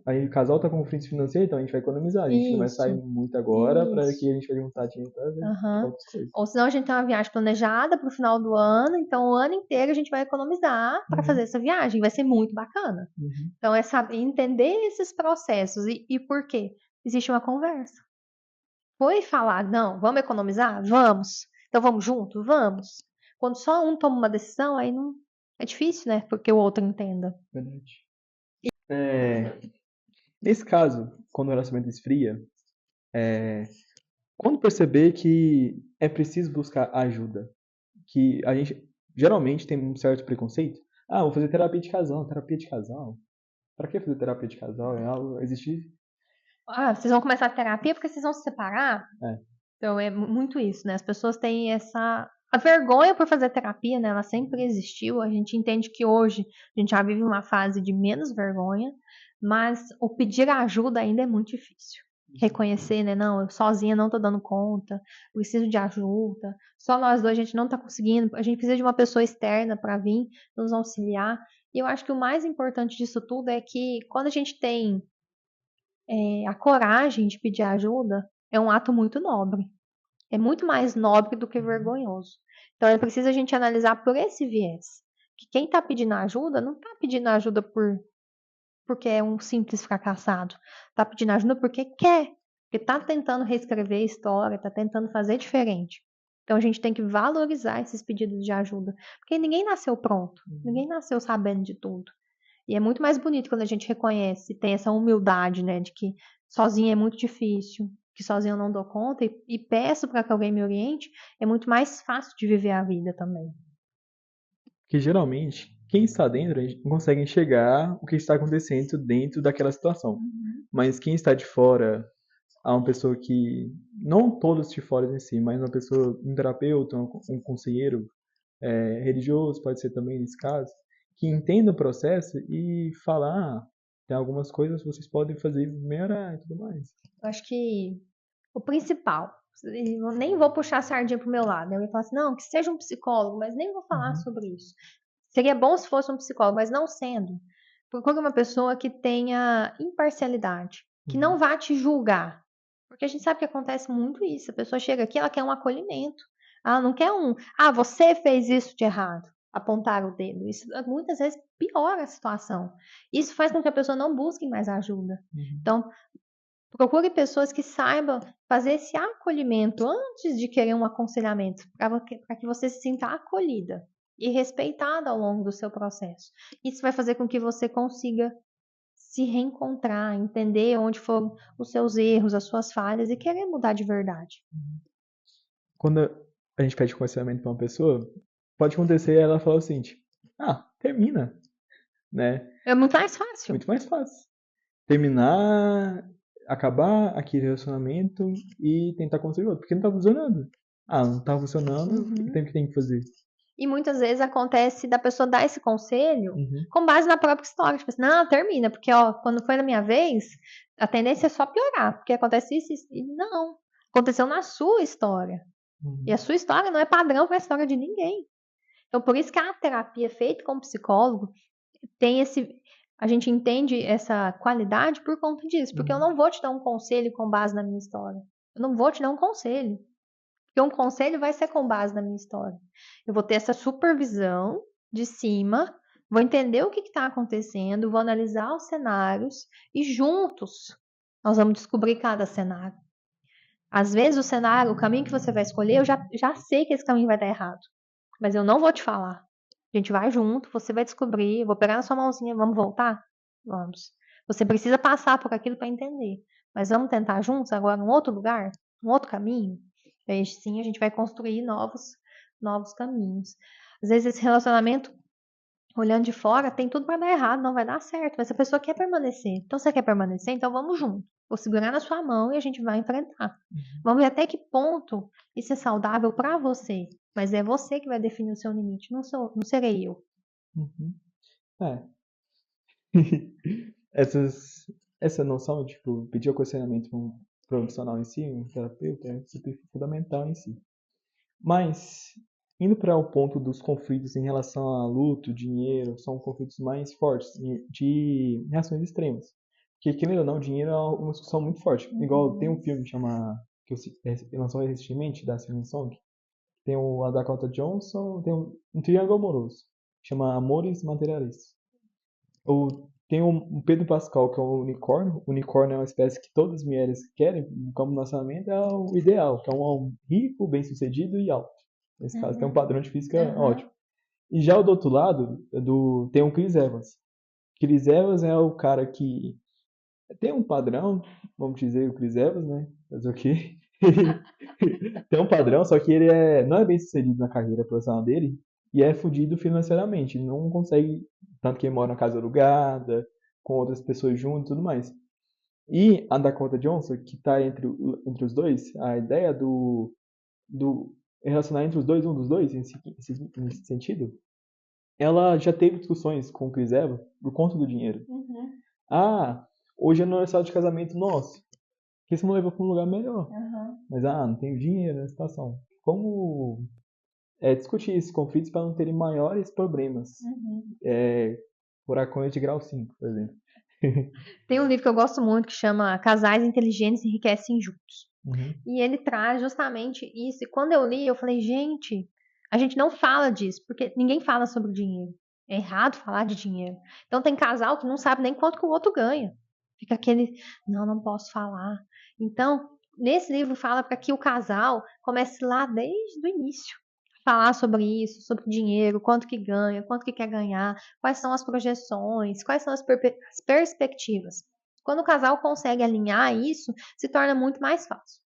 aí o casal tá com conflito financeiro, então a gente vai economizar. A gente não vai sair muito agora para que a gente vai juntar dinheiro para ver outras coisas. Ou senão a gente tem uma viagem planejada para o final do ano, então o ano inteiro a gente vai economizar para fazer essa viagem. Vai ser muito bacana. Então é saber entender esses processos e por quê? Existe uma conversa. Foi falar, não, vamos economizar? Vamos. Então vamos junto? Vamos. Quando só um toma uma decisão, aí não é difícil, né? Porque o outro entenda. Verdade. Nesse caso, quando o relacionamento esfria, quando perceber que é preciso buscar ajuda, que a gente geralmente tem um certo preconceito. Vou fazer terapia de casal, terapia de casal. Pra que fazer terapia de casal? É algo existir. Vocês vão começar a terapia porque vocês vão se separar? Então é muito isso, né? As pessoas têm a vergonha por fazer terapia, né? Ela sempre existiu. A gente entende que hoje a gente já vive uma fase de menos vergonha, mas o pedir ajuda ainda é muito difícil. Reconhecer, né? Não, eu sozinha não tô dando conta, preciso de ajuda. Só nós dois a gente não tá conseguindo. A gente precisa de uma pessoa externa para vir nos auxiliar. E eu acho que o mais importante disso tudo é que quando a gente tem a coragem de pedir ajuda é um ato muito nobre. É muito mais nobre do que vergonhoso. Então é preciso a gente analisar por esse viés. Que quem está pedindo ajuda não está pedindo ajuda porque é um simples fracassado. Está pedindo ajuda porque quer. Porque está tentando reescrever a história, está tentando fazer diferente. Então a gente tem que valorizar esses pedidos de ajuda. Porque ninguém nasceu pronto. Ninguém nasceu sabendo de tudo. E é muito mais bonito quando a gente reconhece, tem essa humildade, né, de que sozinho é muito difícil, que sozinho eu não dou conta e peço para que alguém me oriente, é muito mais fácil de viver a vida também. Porque geralmente, quem está dentro, a gente não consegue enxergar o que está acontecendo dentro daquela situação. Mas quem está de fora, há uma pessoa que, não todos de fora em si, mas uma pessoa, um terapeuta, um conselheiro religioso, pode ser também nesse caso, que entenda o processo e fala, tem algumas coisas que vocês podem fazer melhorar e tudo mais. Eu acho que o principal, eu nem vou puxar a sardinha pro meu lado, né? Eu ia falar assim, não, que seja um psicólogo, mas nem vou falar sobre isso. Seria bom se fosse um psicólogo, mas não sendo. Procure uma pessoa que tenha imparcialidade, que não vá te julgar. Porque a gente sabe que acontece muito isso. A pessoa chega aqui, ela quer um acolhimento. Ela não quer você fez isso de errado. Apontar o dedo. Isso muitas vezes piora a situação. Isso faz com que a pessoa não busque mais ajuda. Então, procure pessoas que saibam fazer esse acolhimento antes de querer um aconselhamento, para que você se sinta acolhida e respeitada ao longo do seu processo. Isso vai fazer com que você consiga se reencontrar, entender onde foram os seus erros, as suas falhas e querer mudar de verdade. Quando a gente pede aconselhamento para uma pessoa, pode acontecer ela falar o seguinte, termina, né? É muito mais fácil. Muito mais fácil. Terminar, acabar aquele relacionamento e tentar construir outro, porque não tá funcionando. Não tá funcionando, o que tem que fazer? E muitas vezes acontece da pessoa dar esse conselho com base na própria história. Tipo assim, não, termina, porque quando foi na minha vez, a tendência é só piorar, porque acontece isso e não. Aconteceu na sua história. E a sua história não é padrão para a história de ninguém. Então, por isso que a terapia feita com psicólogo tem a gente entende essa qualidade por conta disso. Porque eu não vou te dar um conselho com base na minha história. Eu não vou te dar um conselho. Porque um conselho vai ser com base na minha história. Eu vou ter essa supervisão de cima, vou entender o que está acontecendo, vou analisar os cenários e juntos nós vamos descobrir cada cenário. Às vezes o cenário, o caminho que você vai escolher, eu já sei que esse caminho vai dar errado. Mas eu não vou te falar. A gente vai junto, você vai descobrir, eu vou pegar na sua mãozinha, vamos voltar? Vamos. Você precisa passar por aquilo para entender. Mas vamos tentar juntos agora num outro lugar, um outro caminho? E aí sim a gente vai construir novos caminhos. Às vezes esse relacionamento, olhando de fora, tem tudo para dar errado, não vai dar certo, mas a pessoa quer permanecer. Então você quer permanecer? Então vamos junto. Vou segurar na sua mão e a gente vai enfrentar. Vamos ver até que ponto isso é saudável para você. Mas é você que vai definir o seu limite, não serei eu. É. Essa noção, tipo, pedir aconselhamento para um profissional em si, um terapeuta, é super fundamental em si. Mas, indo para o ponto dos conflitos em relação a luto, dinheiro, são conflitos mais fortes, de reações extremas. Porque, querendo ou não, o dinheiro é uma discussão muito forte. Igual tem um filme que lançou recentemente, da Celine Song, tem a Dakota Johnson, tem um triângulo amoroso, chama Amores Materialistas. Tem um Pedro Pascal, que é um unicórnio. O unicórnio é uma espécie que todas as mulheres querem, como relacionamento, é o ideal, que é um homem rico, bem-sucedido e alto. Nesse caso, tem um padrão de física ótimo. E já do outro lado, tem o Chris Evans. Chris Evans é o cara que tem um padrão, vamos dizer, o Chris Evans, né? Fazer o quê? Tem um padrão, só que ele não é bem sucedido na carreira profissional dele e é fudido financeiramente. Não consegue, tanto que ele mora na casa alugada, com outras pessoas junto e tudo mais. E a Dakota Johnson, que está entre os dois, a ideia do relacionar entre os dois, um dos dois, nesse sentido, ela já teve discussões com o Chris Evans por conta do dinheiro. Hoje é aniversário de casamento nosso. Por que você não levou para um lugar melhor? Mas, não tenho dinheiro na situação. Como discutir esses conflitos para não terem maiores problemas? Furacões de grau 5, por exemplo. Tem um livro que eu gosto muito que chama Casais Inteligentes Enriquecem Juntos. Uhum. E ele traz justamente isso. E quando eu li, eu falei, gente, a gente não fala disso, porque ninguém fala sobre dinheiro. É errado falar de dinheiro. Então tem casal que não sabe nem quanto que o outro ganha. Fica aquele, não, não posso falar. Então, nesse livro fala para que o casal comece lá desde o início. Falar sobre isso, sobre dinheiro, quanto que ganha, quanto que quer ganhar, quais são as projeções, quais são as perspectivas. Quando o casal consegue alinhar isso, se torna muito mais fácil.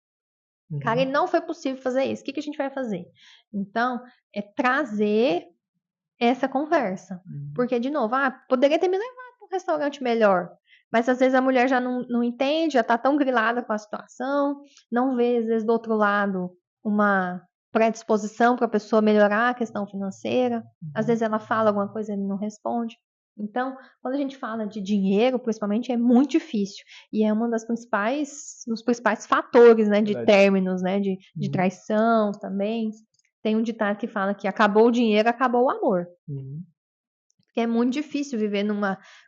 Cara, e Uhum. não foi possível fazer isso. O que a gente vai fazer? Então, é trazer essa conversa. Uhum. Porque, de novo, poderia ter me levado para um restaurante melhor. Mas às vezes a mulher já não entende, já está tão grilada com a situação, não vê, às vezes, do outro lado, uma predisposição para a pessoa melhorar a questão financeira. Às Uhum. vezes ela fala alguma coisa e ele não responde. Então, quando a gente fala de dinheiro, principalmente, é muito difícil. E é um dos principais fatores, né, de Verdade. términos, né, de Uhum. traição também. Tem um ditado que fala que acabou o dinheiro, acabou o amor. Uhum. Porque é muito difícil viver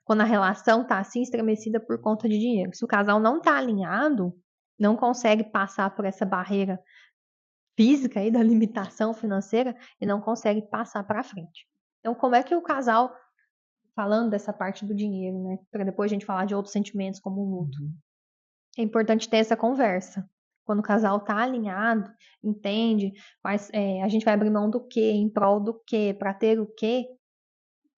quando a relação está assim estremecida por conta de dinheiro. Se o casal não está alinhado, não consegue passar por essa barreira física aí da limitação financeira e não consegue passar para frente. Então, como é que o casal, falando dessa parte do dinheiro, né, para depois a gente falar de outros sentimentos como o luto, Uhum. é importante ter essa conversa. Quando o casal está alinhado, entende, a gente vai abrir mão do quê, em prol do quê, para ter o quê.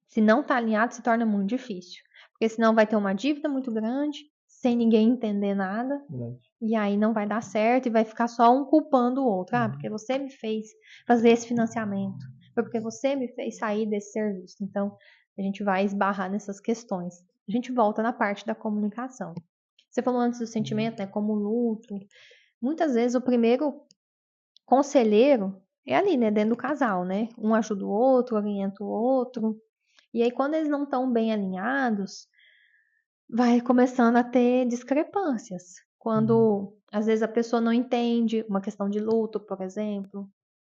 Se não está alinhado, se torna muito difícil. Porque senão vai ter uma dívida muito grande, sem ninguém entender nada, Verdade. e aí não vai dar certo e vai ficar só um culpando o outro. Porque Uhum. você me fez fazer esse financiamento, foi porque você me fez sair desse serviço. Então, a gente vai esbarrar nessas questões. A gente volta na parte da comunicação. Você falou antes do Uhum. sentimento, né, como luto. Muitas vezes o primeiro conselheiro é ali, né, dentro do casal, né? Um ajuda o outro, orienta o outro. E aí, quando eles não estão bem alinhados, vai começando a ter discrepâncias. Uhum. Quando às vezes a pessoa não entende uma questão de luto, por exemplo.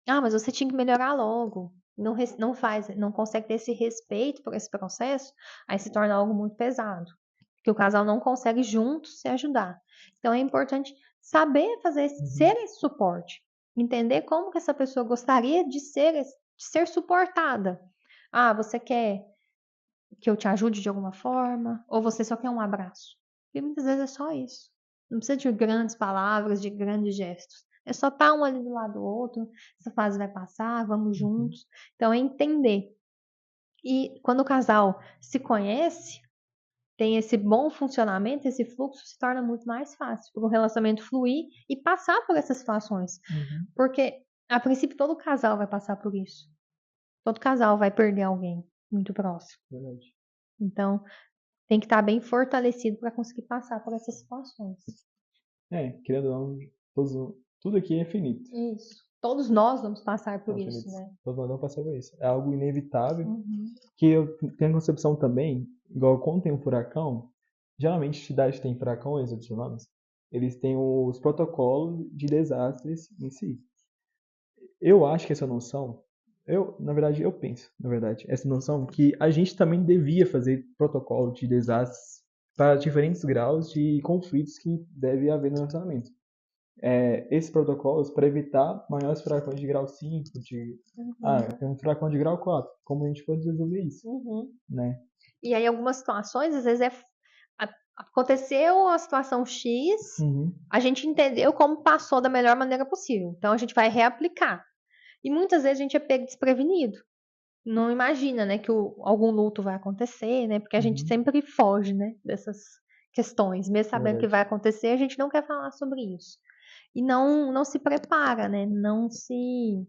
Mas você tinha que melhorar logo. Não faz, não consegue ter esse respeito por esse processo, aí se torna algo muito pesado. Porque o casal não consegue juntos se ajudar. Então é importante saber ser Uhum. esse suporte. Entender como que essa pessoa gostaria de ser suportada. Você quer que eu te ajude de alguma forma? Ou você só quer um abraço? E muitas vezes é só isso. Não precisa de grandes palavras, de grandes gestos. É só estar um ali do lado do outro. Essa fase vai passar, vamos Uhum. juntos. Então é entender. E quando o casal se conhece, tem esse bom funcionamento, esse fluxo se torna muito mais fácil para o relacionamento fluir e passar por essas situações. Uhum. Porque, a princípio, todo casal vai passar por isso. Todo casal vai perder alguém muito próximo. Verdade. Então, tem que estar bem fortalecido para conseguir passar por essas situações. Querendo ou não, tudo aqui é finito. Isso. Todos nós vamos passar por São isso, finitos. né? Todos nós não passamos por isso. É algo inevitável. Uhum. Que eu tenho a concepção também, igual quando tem um furacão, geralmente cidades têm furacões ou tsunamis, eles têm os protocolos de desastres em si. Eu acho que essa noção, na verdade, eu penso, na verdade, essa noção que a gente também devia fazer protocolo de desastres para diferentes graus de conflitos que deve haver no relacionamento. Esses protocolos para evitar maiores furacões de grau 5, Uhum. tem um furacão de grau 4, como a gente pode resolver isso, Uhum. né? E aí, algumas situações, às vezes, aconteceu a situação X, Uhum. a gente entendeu como passou da melhor maneira possível. Então, a gente vai reaplicar. E muitas vezes a gente é pego desprevenido. Não imagina, né, que algum luto vai acontecer, né? Porque a gente Uhum. sempre foge, né, dessas questões. Mesmo É sabendo que vai verdade. acontecer, a gente não quer falar sobre isso. E não se prepara, né? Não se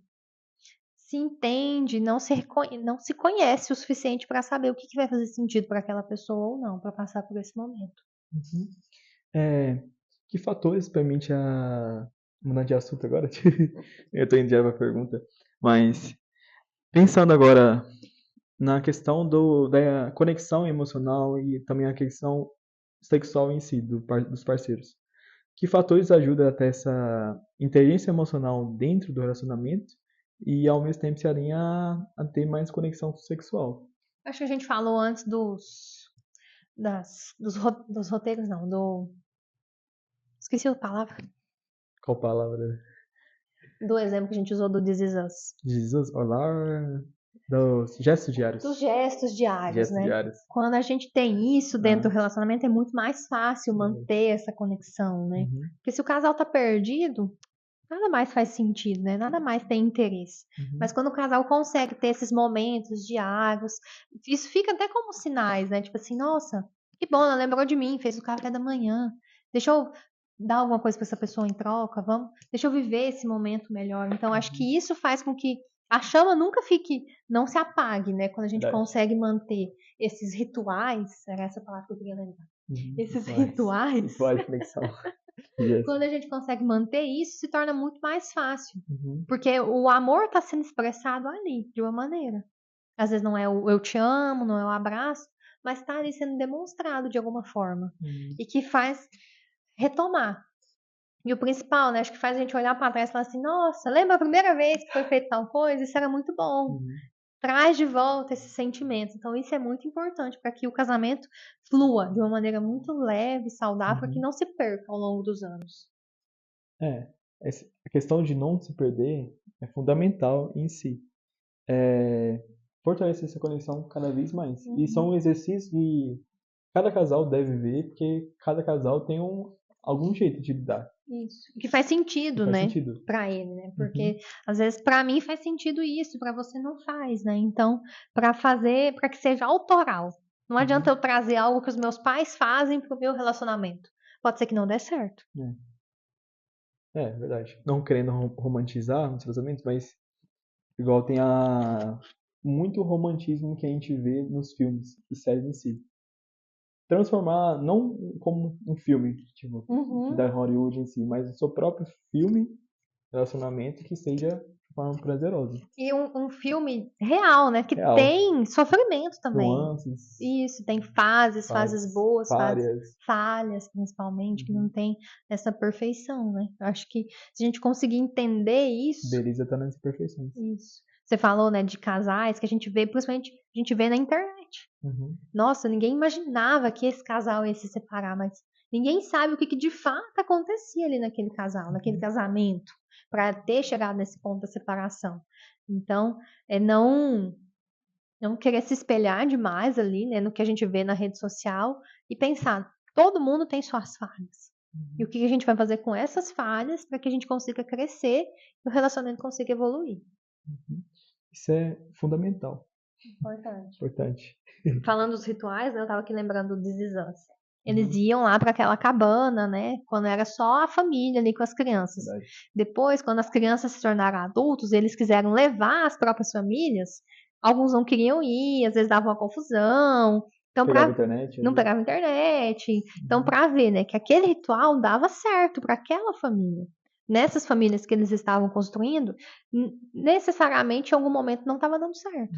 entende, não se conhece o suficiente para saber o que vai fazer sentido para aquela pessoa ou não, para passar por esse momento. Uhum. É, que fatores permite a mudar de assunto agora? Eu tô indo já pra pergunta, mas pensando agora na questão da conexão emocional e também a questão sexual em si dos parceiros. Que fatores ajudam até essa inteligência emocional dentro do relacionamento e ao mesmo tempo se alinha a ter mais conexão sexual? Acho que a gente falou antes dos roteiros, não, esqueci a palavra, Qual palavra? do exemplo que a gente usou do This Is Us. Jesus, olá, dos gestos diários. Dos gestos diários, Gestos né? diários. Quando a gente tem isso dentro do relacionamento, é muito mais fácil manter essa conexão, né? Uhum. Porque se o casal tá perdido, nada mais faz sentido, né? Nada mais tem interesse. Uhum. Mas quando o casal consegue ter esses momentos diários, isso fica até como sinais, né? Tipo assim, nossa, que bom, ela lembrou de mim, fez o café da manhã. Deixa eu dar alguma coisa pra essa pessoa em troca, deixa eu viver esse momento melhor. Então, acho que isso faz com que a chama nunca não se apague, né? Quando a gente Verdade. consegue manter esses rituais, era essa palavra que eu queria lembrar. Uhum. Esses rituais. Rituais de conexão. Yes. Quando a gente consegue manter isso, se torna muito mais fácil. Uhum. Porque o amor está sendo expressado ali, de uma maneira. Às vezes não é o eu te amo, não é o abraço, mas está ali sendo demonstrado de alguma forma. Uhum. E que faz retomar. E o principal, né? Acho que faz a gente olhar para trás e falar assim, nossa, lembra a primeira vez que foi feita tal coisa? Isso era muito bom. Uhum. Traz de volta esses sentimentos. Então, isso é muito importante para que o casamento flua de uma maneira muito leve, saudável, para que não se perca ao longo dos anos. A questão de não se perder é fundamental em si. Fortalecer essa conexão cada vez mais. Uhum. E são exercícios que cada casal deve ver, porque cada casal tem algum jeito de lidar. Isso. Que faz sentido, Faz né? sentido. Pra ele, né? Porque às vezes pra mim faz sentido isso, pra você não faz, né? Então, pra que seja autoral. Não adianta eu trazer algo que os meus pais fazem pro meu relacionamento. Pode ser que não dê certo. É verdade. Não querendo romantizar os casamentos, mas igual tem muito romantismo que a gente vê nos filmes e séries em si. Transformar não como um filme, tipo, da Hollywood em si, mas o seu próprio filme, relacionamento que seja de forma prazerosa. E um filme real, né? Que Real. tem sofrimento também. Nuances. Isso, tem fases boas, fases falhas, principalmente, que não tem essa perfeição, né? Eu acho que se a gente conseguir entender isso. Beleza tá nas imperfeições. Isso. Você falou, né, de casais que a gente vê, principalmente, a gente vê na internet. Nossa, ninguém imaginava que esse casal ia se separar, mas ninguém sabe o que de fato acontecia ali naquele casal, naquele casamento, para ter chegado nesse ponto da separação. Então, não querer se espelhar demais ali, né, no que a gente vê na rede social e pensar, todo mundo tem suas falhas. E o que a gente vai fazer com essas falhas para que a gente consiga crescer e o relacionamento consiga evoluir. Isso é fundamental. Importante. Falando dos rituais, né, eu tava aqui lembrando do This Is Us. Eles iam lá para aquela cabana, né? Quando era só a família ali com as crianças. Verdade. Depois, quando as crianças se tornaram adultos, eles quiseram levar as próprias famílias. Alguns não queriam ir, às vezes dava uma confusão. Então, não pegava internet. Então, para ver, né, que aquele ritual dava certo para aquela família. Nessas famílias que eles estavam construindo, necessariamente em algum momento não estava dando certo.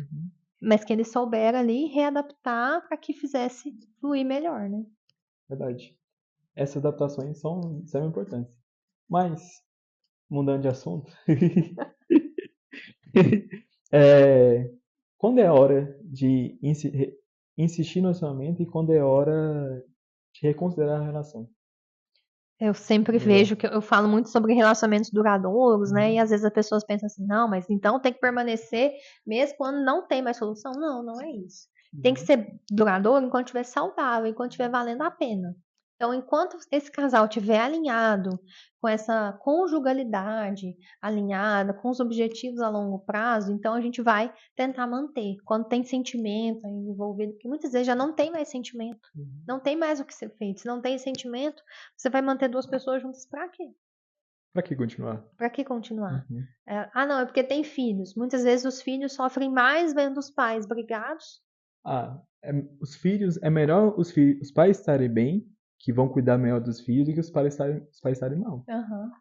Mas que eles souberam ali readaptar para que fizesse fluir melhor, né? Verdade. Essas adaptações são importantes. Mas, mudando de assunto, quando é a hora de insistir no relacionamento e quando é a hora de reconsiderar a relação? Eu sempre vejo que eu falo muito sobre relacionamentos duradouros, né? E às vezes as pessoas pensam assim, não, mas então tem que permanecer mesmo quando não tem mais solução. Não, não é isso. Tem que ser duradouro enquanto estiver saudável, enquanto estiver valendo a pena. Então, enquanto esse casal estiver alinhado com essa conjugalidade, alinhada com os objetivos a longo prazo, então a gente vai tentar manter. Quando tem sentimento envolvido, porque muitas vezes já não tem mais sentimento, não tem mais o que ser feito. Se não tem sentimento, você vai manter duas pessoas juntas pra quê? Pra que continuar? Pra que continuar? Não, é porque tem filhos. Muitas vezes os filhos sofrem mais vendo os pais brigados. Os filhos, é melhor os pais estarem bem, que vão cuidar melhor dos filhos, do que os pais estarem mal.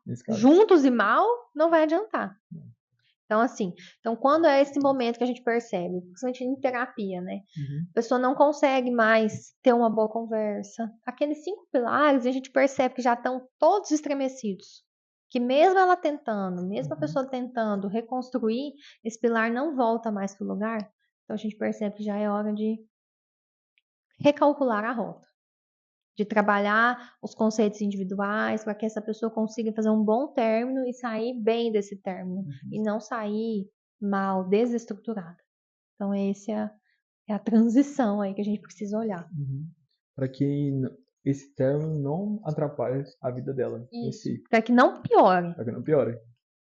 Nesse caso. Juntos e mal, não vai adiantar. Então, assim, quando é esse momento que a gente percebe, principalmente em terapia, né? A pessoa não consegue mais ter uma boa conversa. Aqueles 5 pilares, a gente percebe que já estão todos estremecidos. Que mesmo ela tentando, mesmo a pessoa tentando reconstruir, esse pilar não volta mais para o lugar. Então, a gente percebe que já é hora de recalcular a rota, de trabalhar os conceitos individuais para que essa pessoa consiga fazer um bom término e sair bem desse término, e não sair mal, desestruturada. Então, é a transição aí que a gente precisa olhar. Para que esse término não atrapalhe a vida dela em Isso, si, para que não piore. para que não piore.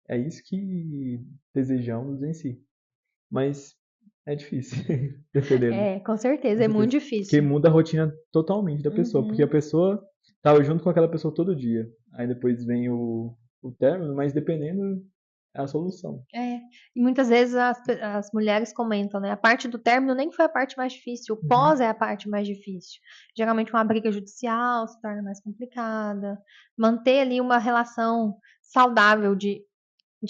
É isso que desejamos em si. Mas é difícil, dependendo. Com certeza, é muito Porque difícil. muda a rotina totalmente da pessoa. Porque a pessoa tava junto com aquela pessoa todo dia. Aí depois vem o término, mas dependendo é a solução. E muitas vezes as mulheres comentam, né? A parte do término nem foi a parte mais difícil, o pós é a parte mais difícil. Geralmente uma briga judicial se torna mais complicada. Manter ali uma relação saudável de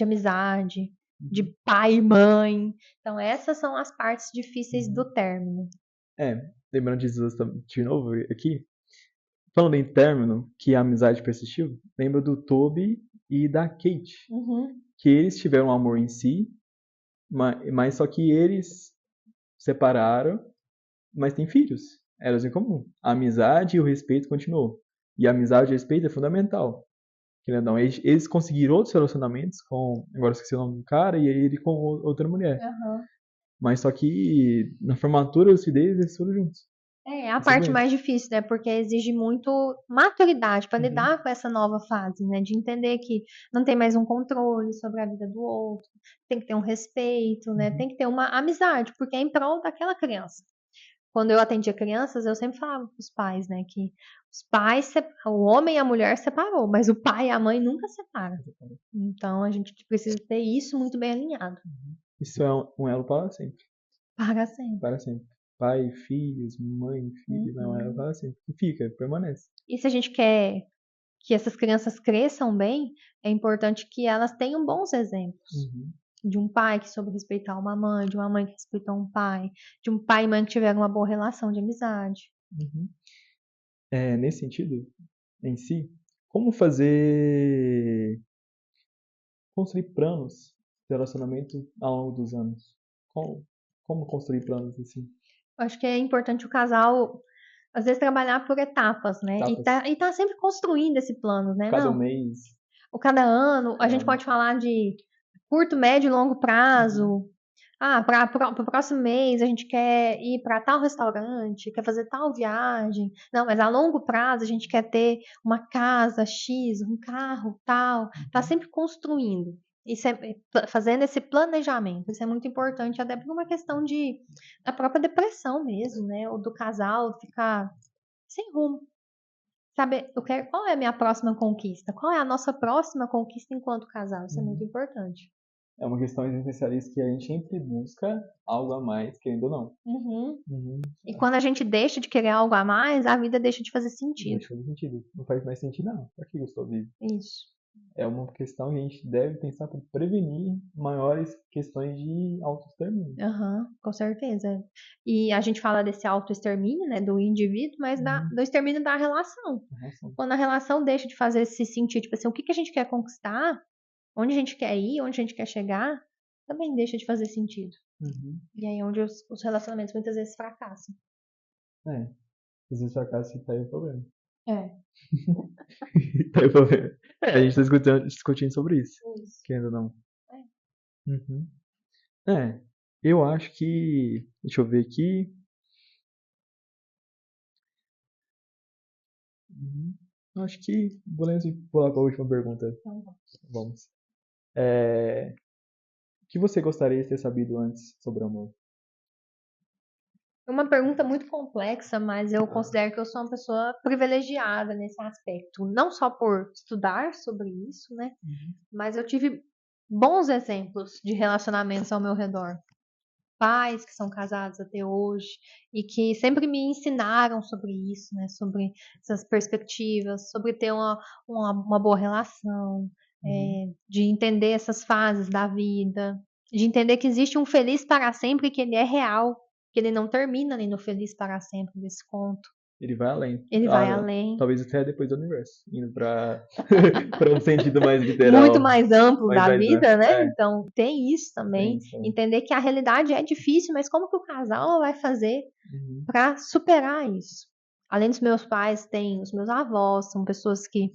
amizade, de pai e mãe. Então, essas são as partes difíceis do término. Lembrando de novo aqui, falando em término, que a amizade persistiu, lembra do Toby e da Kate. Que eles tiveram amor em si, mas só que eles separaram, mas têm filhos. Elas em comum. A amizade e o respeito continuou. E a amizade e o respeito é fundamental. Querendo ou não, eles conseguiram outros relacionamentos com. Agora eu esqueci o nome do cara, e ele com outra mulher. Mas só que na formatura dos filhos deles, eles foram juntos. É a parte mais difícil, né? Porque exige muito maturidade para lidar com essa nova fase, né? De entender que não tem mais um controle sobre a vida do outro, tem que ter um respeito, né? Tem que ter uma amizade, porque é em prol daquela criança. Quando eu atendia crianças, eu sempre falava para os pais, né? Que os pais, o homem e a mulher separou, mas o pai e a mãe nunca separam. Então a gente precisa ter isso muito bem alinhado. Isso é um elo para sempre. Para sempre. Para sempre. Pai, filhos, mãe, filho, é um elo para sempre. E fica, permanece. E se a gente quer que essas crianças cresçam bem, é importante que elas tenham bons exemplos. De um pai que soube respeitar uma mãe, de uma mãe que respeitou um pai, de um pai e mãe que tiveram uma boa relação de amizade. Nesse sentido, em si, como construir planos de relacionamento ao longo dos anos? Como construir planos assim? Eu acho que é importante o casal, às vezes, trabalhar por etapas, né? E tá sempre construindo esse plano, né? Cada mês. Ou cada ano. A gente pode falar de curto, médio e longo prazo. Para o próximo mês a gente quer ir para tal restaurante, quer fazer tal viagem. Não, mas a longo prazo a gente quer ter uma casa X, um carro tal. Tá sempre construindo. Fazendo esse planejamento. Isso é muito importante, até por uma questão da própria depressão mesmo, né? Ou do casal ficar sem rumo. Saber qual é a minha próxima conquista? Qual é a nossa próxima conquista enquanto casal? Isso é muito importante. É uma questão existencialista que a gente sempre busca algo a mais, querendo ou não. E quando a gente deixa de querer algo a mais, a vida deixa de fazer sentido. Deixa de fazer sentido. Não faz mais sentido, não. Pra que gostou vivo? Isso. É uma questão que a gente deve pensar para prevenir maiores questões de autoextermínio. Com certeza. E a gente fala desse autoextermínio, né, do indivíduo, mas do extermínio da relação. Quando a relação deixa de fazer se sentir, tipo assim, o que a gente quer conquistar, onde a gente quer ir, onde a gente quer chegar, também deixa de fazer sentido. E aí é onde os relacionamentos muitas vezes fracassam. Às vezes fracassa e tá aí o problema. Tá aí o problema. A gente tá discutindo sobre isso. Querendo ou não. Eu acho que. Deixa eu ver aqui. Acho que podemos pular para a última pergunta. Vamos. O que você gostaria de ter sabido antes sobre o amor? É uma pergunta muito complexa, mas eu considero que eu sou uma pessoa privilegiada nesse aspecto. Não só por estudar sobre isso, né? Mas eu tive bons exemplos de relacionamentos ao meu redor. Pais que são casados até hoje e que sempre me ensinaram sobre isso, né? Sobre essas perspectivas, sobre ter uma boa relação, de entender essas fases da vida, de entender que existe um feliz para sempre, que ele é real, que ele não termina nem no feliz para sempre desse conto. Ele vai além. Ele vai além. Talvez até depois do universo. Indo pra, pra um sentido mais Muito literal. mais amplo mais da vida, amplo. né? Então tem isso também. Entender que a realidade é difícil, mas como que o casal vai fazer para superar isso? Além dos meus pais, tem os meus avós, são pessoas que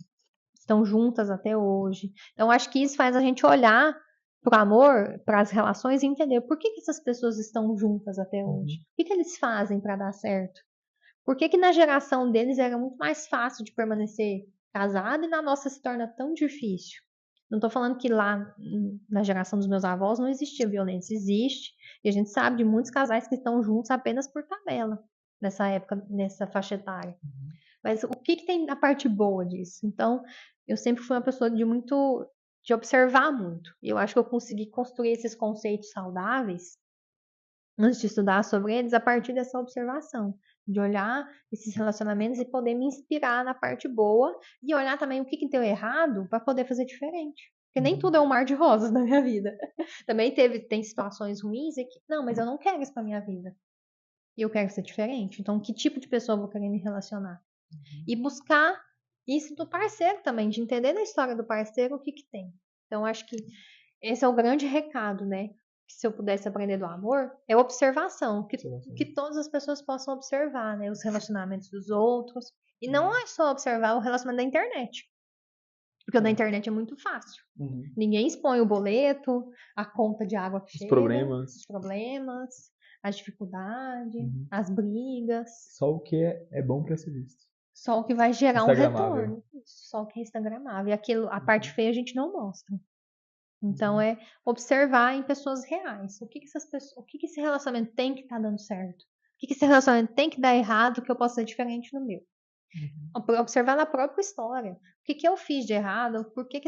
estão juntas até hoje. Então acho que isso faz a gente olhar para o amor, para as relações e entender por que essas pessoas estão juntas até hoje. O que eles fazem para dar certo? Por que na geração deles era muito mais fácil de permanecer casado e na nossa se torna tão difícil? Não estou falando que lá na geração dos meus avós não existia violência, existe. E a gente sabe de muitos casais que estão juntos apenas por tabela nessa época, nessa faixa etária. Mas o que tem na parte boa disso? Então, eu sempre fui uma pessoa de observar muito. E eu acho que eu consegui construir esses conceitos saudáveis antes de estudar sobre eles a partir dessa observação, de olhar esses relacionamentos e poder me inspirar na parte boa e olhar também o que deu errado para poder fazer diferente. Porque nem tudo é um mar de rosas na minha vida. Também tem situações ruins e que, não, mas eu não quero isso para minha vida. E eu quero ser diferente. Então, que tipo de pessoa eu vou querer me relacionar? E buscar isso do parceiro também, de entender na história do parceiro o que tem. Então, acho que esse é o grande recado, né? Que se eu pudesse aprender do amor, é observação, que todas as pessoas possam observar, né? Os relacionamentos dos outros. E não é só observar o relacionamento da internet. Porque o da internet é muito fácil. Ninguém expõe o boleto, a conta de água que chega, os problemas, as dificuldades, as brigas. Só o que é bom para ser visto. Só o que vai gerar um retorno. Só o que é instagramável. E a parte feia a gente não mostra. Então é observar em pessoas reais. O que esse relacionamento tem que estar dando certo? O que esse relacionamento tem que dar errado que eu possa ser diferente no meu? Observar na própria história. O que eu fiz de errado? O que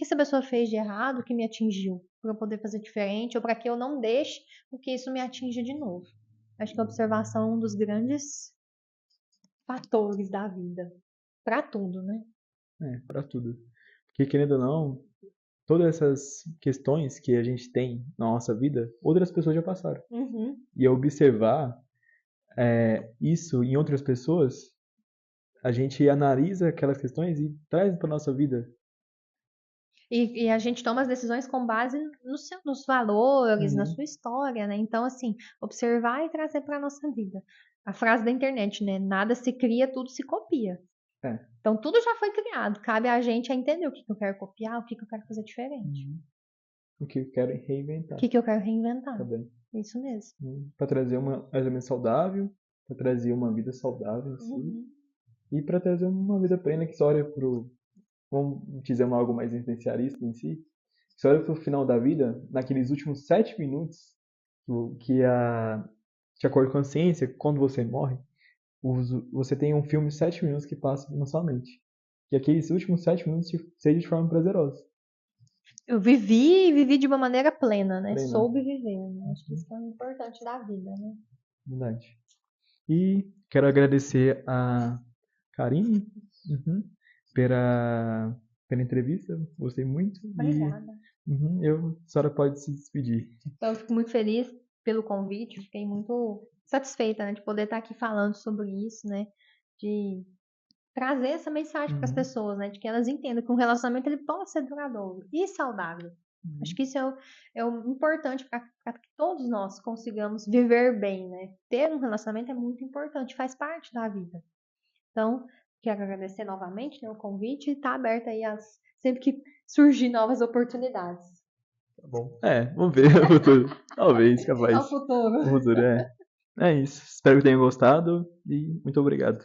essa pessoa fez de errado que me atingiu? Para eu poder fazer diferente ou para que eu não deixe que isso me atinja de novo. Acho que a observação é um dos grandes fatores da vida. Para tudo, né? Para tudo. Porque, querendo ou não, todas essas questões que a gente tem na nossa vida, outras pessoas já passaram. E observar isso em outras pessoas, a gente analisa aquelas questões e traz para nossa vida. E a gente toma as decisões com base nos valores, na sua história, né? Então, assim, observar e trazer para nossa vida. A frase da internet, né? Nada se cria, tudo se copia. Então, tudo já foi criado. Cabe a gente entender o que eu quero copiar, o que eu quero fazer diferente. O que eu quero reinventar. O que eu quero reinventar. Tá bem. Isso mesmo. Para trazer uma relacionamento saudável, para trazer uma vida saudável, assim, e para trazer uma vida plena que só olha pro, vamos dizer algo mais existencialista em si, que só olha pro final da vida, naqueles últimos 7 minutos, de acordo com a ciência, quando você morre, você tem um filme de 7 minutos que passa na sua mente. Que aqueles últimos 7 minutos sejam de forma prazerosa. Eu vivi de uma maneira plena, né? Soube viver. Né? Acho que isso é importante da vida, né? Verdade. E quero agradecer a Karine pela entrevista. Gostei muito. Obrigada. A senhora pode se despedir. Então, eu fico muito feliz pelo convite. Fiquei muito satisfeita, né, de poder estar aqui falando sobre isso, né? De trazer essa mensagem para as pessoas, né? De que elas entendam que um relacionamento ele pode ser duradouro e saudável. Acho que isso é o importante para que todos nós consigamos viver bem, né? Ter um relacionamento é muito importante, faz parte da vida. Então, quero agradecer novamente, né, o convite e estar aberta aí sempre que surgir novas oportunidades. Tá bom. Vamos ver o futuro. Talvez, capaz. Ao futuro. O futuro, é isso. Espero que tenham gostado e muito obrigado.